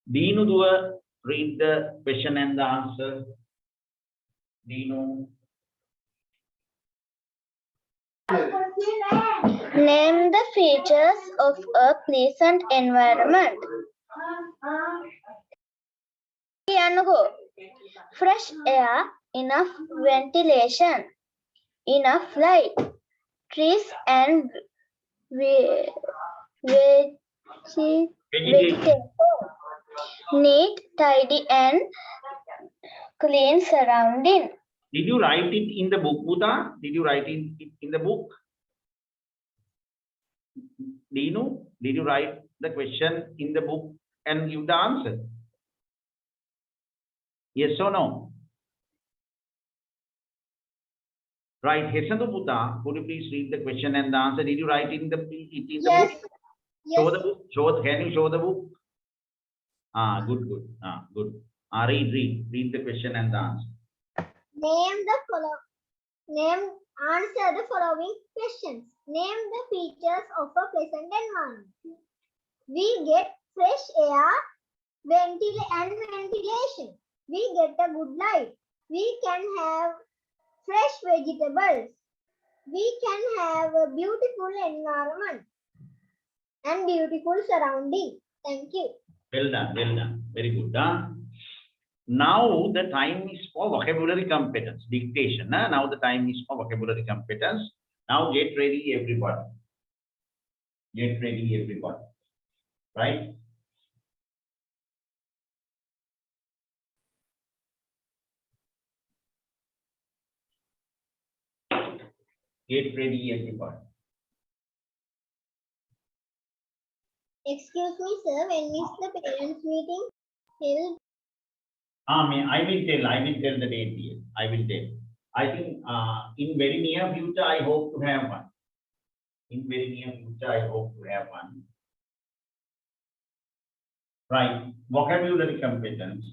Deenu Duva, read the question and the answer. Deenu. Name the features of a pleasant environment. Fresh air, enough ventilation, enough light, trees and vegetation, neat, tidy and clean surrounding. Did you write it in the book, Buddha? Did you write it in the book? Deenu, did you write the question in the book and give the answer? Yes or no? Right, Hesandu Buddha, could you please read the question and the answer? Did you write it in the book? Yes. Show the book. Can you show the book? Good. Good. Read the question and the answer. Answer the following questions. Name the features of a pleasant environment. We get fresh air, ventilation. We get a good light. We can have fresh vegetables. We can have a beautiful environment and beautiful surrounding. Thank you. Well done. Very good. Now the time is for vocabulary competence, dictation. Now the time is for vocabulary competence. Now get ready, everybody. Get ready, everybody. Right? Get ready, everybody. Excuse me, sir. When is the parents' meeting held? I will tell the date here. I will tell. I think in very near future, I hope to have one. In very near future, I hope to have one. Right. Vocabulary competence.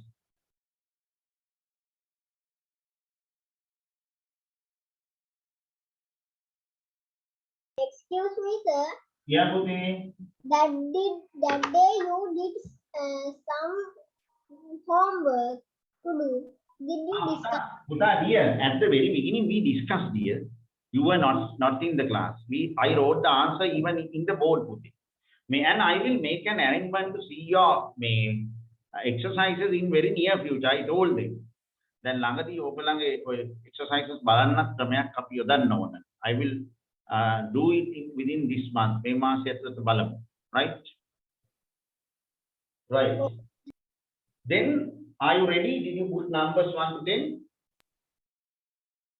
Excuse me, sir. Yeah, Bhuti. That day you did some homework to do. Did you discuss? Bhuta, here at the very beginning we discussed here. You were not in the class. I wrote the answer even in the board, Bhuti. And I will make an arrangement to see your exercises in very near future. I told them. Then ළඟදී ඔයගොල්ලන්ගේ exercises බලන්න ක්‍රමයක් අපි යොදන්න ඕන. I will do it within this month. මේ මාසය ඇතුළත බලමු. Right? Right. Then are you ready? Did you put numbers 1 to 10?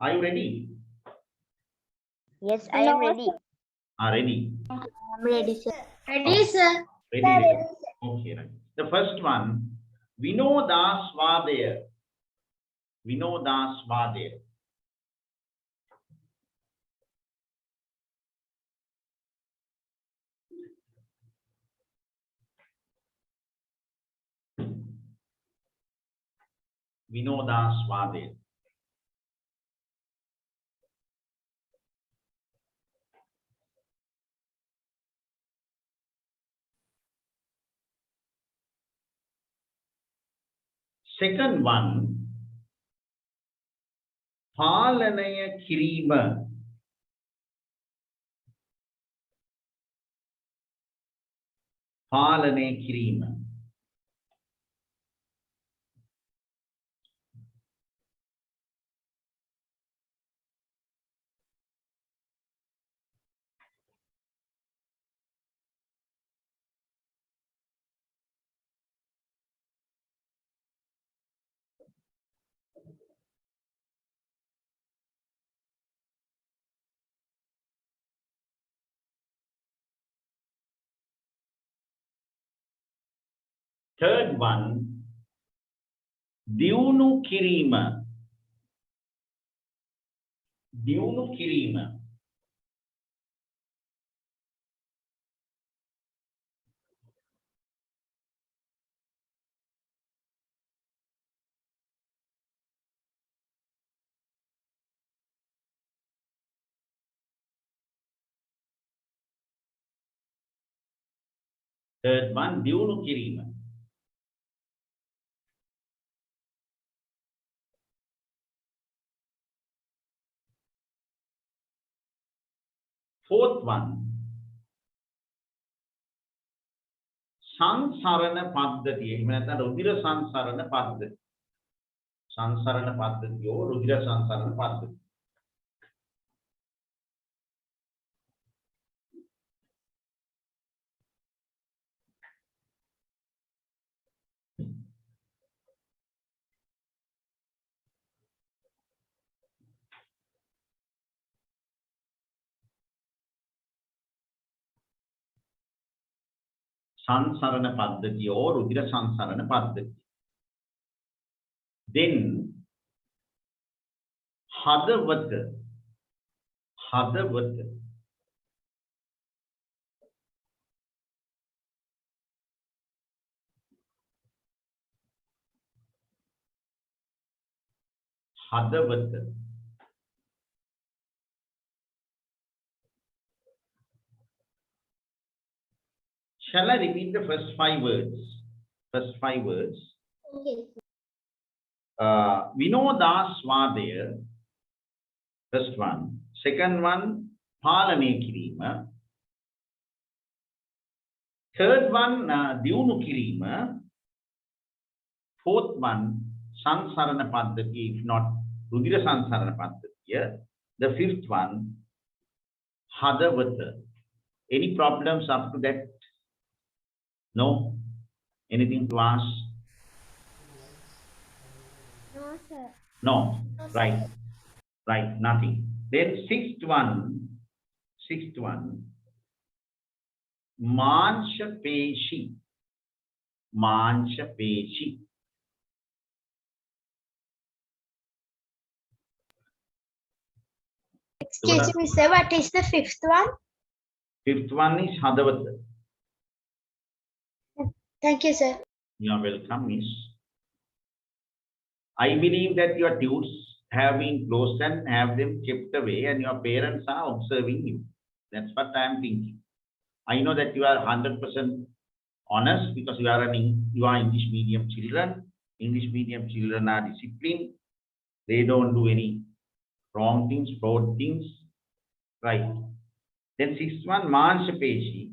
Are you ready? Yes, I am ready. Ready. I'm ready, sir. Ready, sir. Ready. Okay, right. The first one, Vinoda Swadaya. Vinoda Swadaya. Vinoda Swadaya. Second one, Palanaya Kirima. Palanaya Kirima. Third one, Diunu Kirima. Diunu Kirima. Third one, Diunu Kirima. Fourth one, Sansarana Paddhati. Even at the Rudira Sansarana Paddhati. Sansarana Paddhati or Rudira Sansarana Paddhati. Sansarana Paddhati or Rudira Sansarana Paddhati. Then Hadavata. Hadavata. Hadavata. Shall I repeat the first 5 words? First 5 words. Okay. Vinoda Swadaya. First one. Second one, Palane Kirima. Third one, Diunu Kirima. Fourth one, Sansarana Paddhati, if not Rudira Sansarana Paddhati. The fifth one, Hadavata. Any problems up to that? No? Anything to ask? No, sir. No. Right. Right. Nothing. Then sixth one. Manshapeshi. Manshapeshi. Excuse me, sir. What is the fifth one? Fifth one is Hadavata. Thank you, sir. You are welcome, miss. I believe that your tunes have been closed and have them kept away, and your parents are observing you. That's what I am thinking. I know that you are 100% honest because you are English medium children. English medium children are disciplined. They don't do any wrong things, fraud things. Right. Then sixth one, Manshapeshi.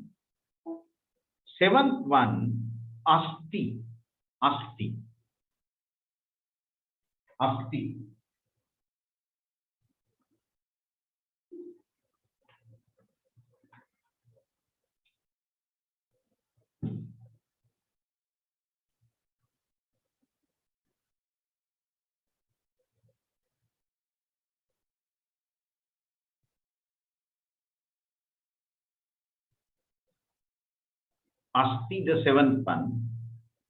Seventh one, Asti. Asti. Asti. Asti, the seventh one.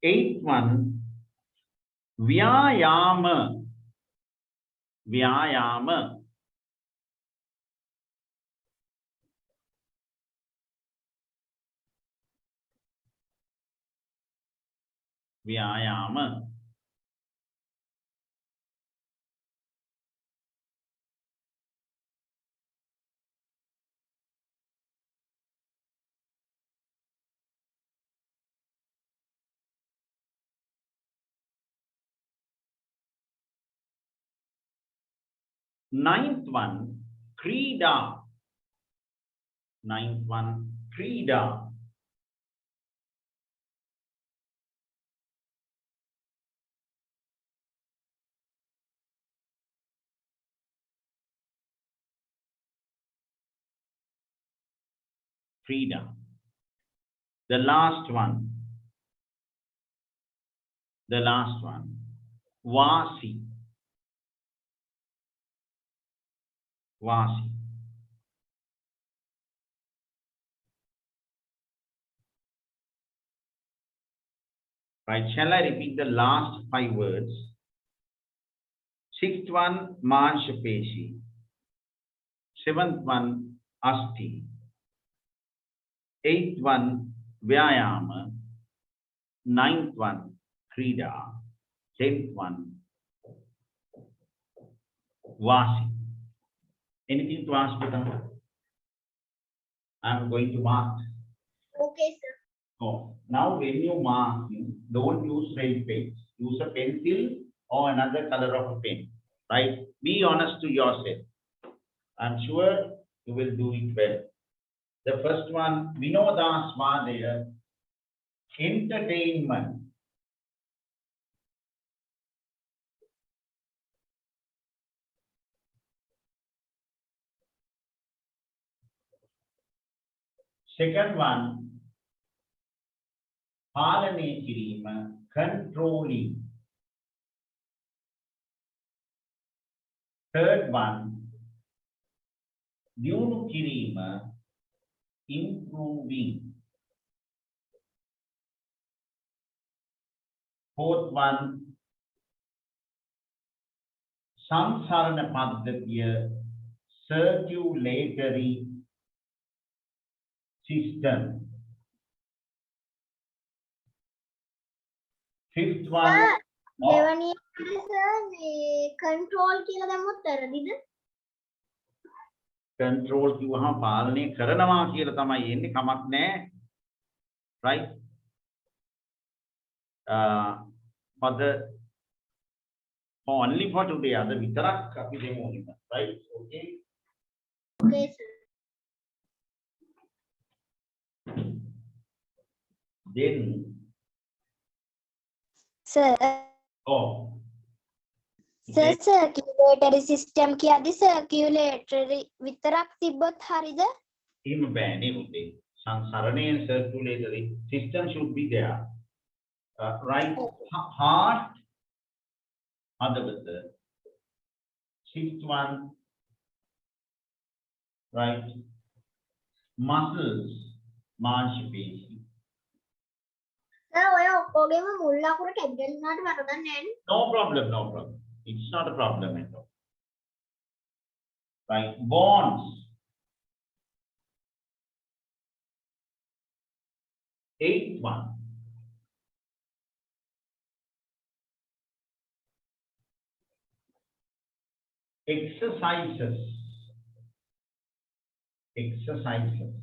Eighth one, Vyayama. Vyayama. Vyayama. Ninth one, Krida. Ninth one, Krida. Krida. The last one. The last one, Vasi. Vasi. Right, shall I repeat the last 5 words? Sixth one, Manshapeshi. Seventh one, Asti. Eighth one, Vyayama. Ninth one, Krida. 10th one, Vasi. Anything to ask, Beta? I'm going to mark. Okay, sir. Oh, now when you mark, don't use red pen. Use a pencil or another color of a pen. Right? Be honest to yourself. I'm sure you will do it well. The first one, Vinoda Swadaya, entertainment. Second one, Palane Kirima, controlling. Third one, Dyunu Kirima, improving. Fourth one, Samsarana Paddhatiya, circulatory system. Fifth one, දෙවැනි sir control කියලා දැම්මොත් වැරදිද? control කිව්වහම පාලනය කරනවා කියලා තමයි එන්නේ, කමක් නැහැ. Right? For the only for today, අද විතරක් අපි දෙමු ඕනෙම. Right? Okay. Okay, sir. Then Sir, oh. sir, circulatory system කියද්දි circulatory විතරක් තිබ්බොත් හරිද? Even Benny, Sansarani and circulatory system should be there. Right, heart, other sixth one, right, muscles, මාංශපේශී. Sir ඔය ඔක්කොගේම මුල් අකුර කැපිටල් වුණාට වරදක් නැහැ නේ. No problem, no problem. It's not a problem at all. Right, bonds. Eighth one. Exercises. Exercises.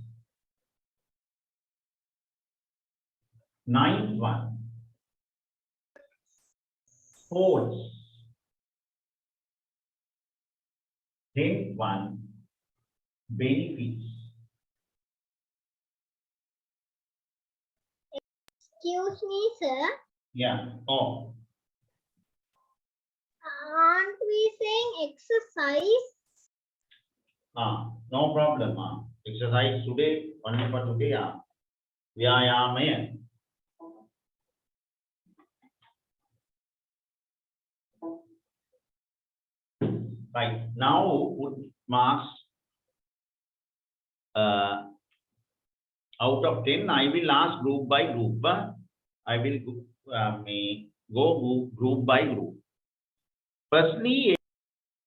Ninth one. Sports. 10th one. Benefits. Excuse me, sir. Yeah. Oh, Aren't we saying exercise? no problem. Exercise today, only for today. Vyayamaya. Right. Now put marks. Out of 10, I will ask group by group. I will go group by group. Firstly,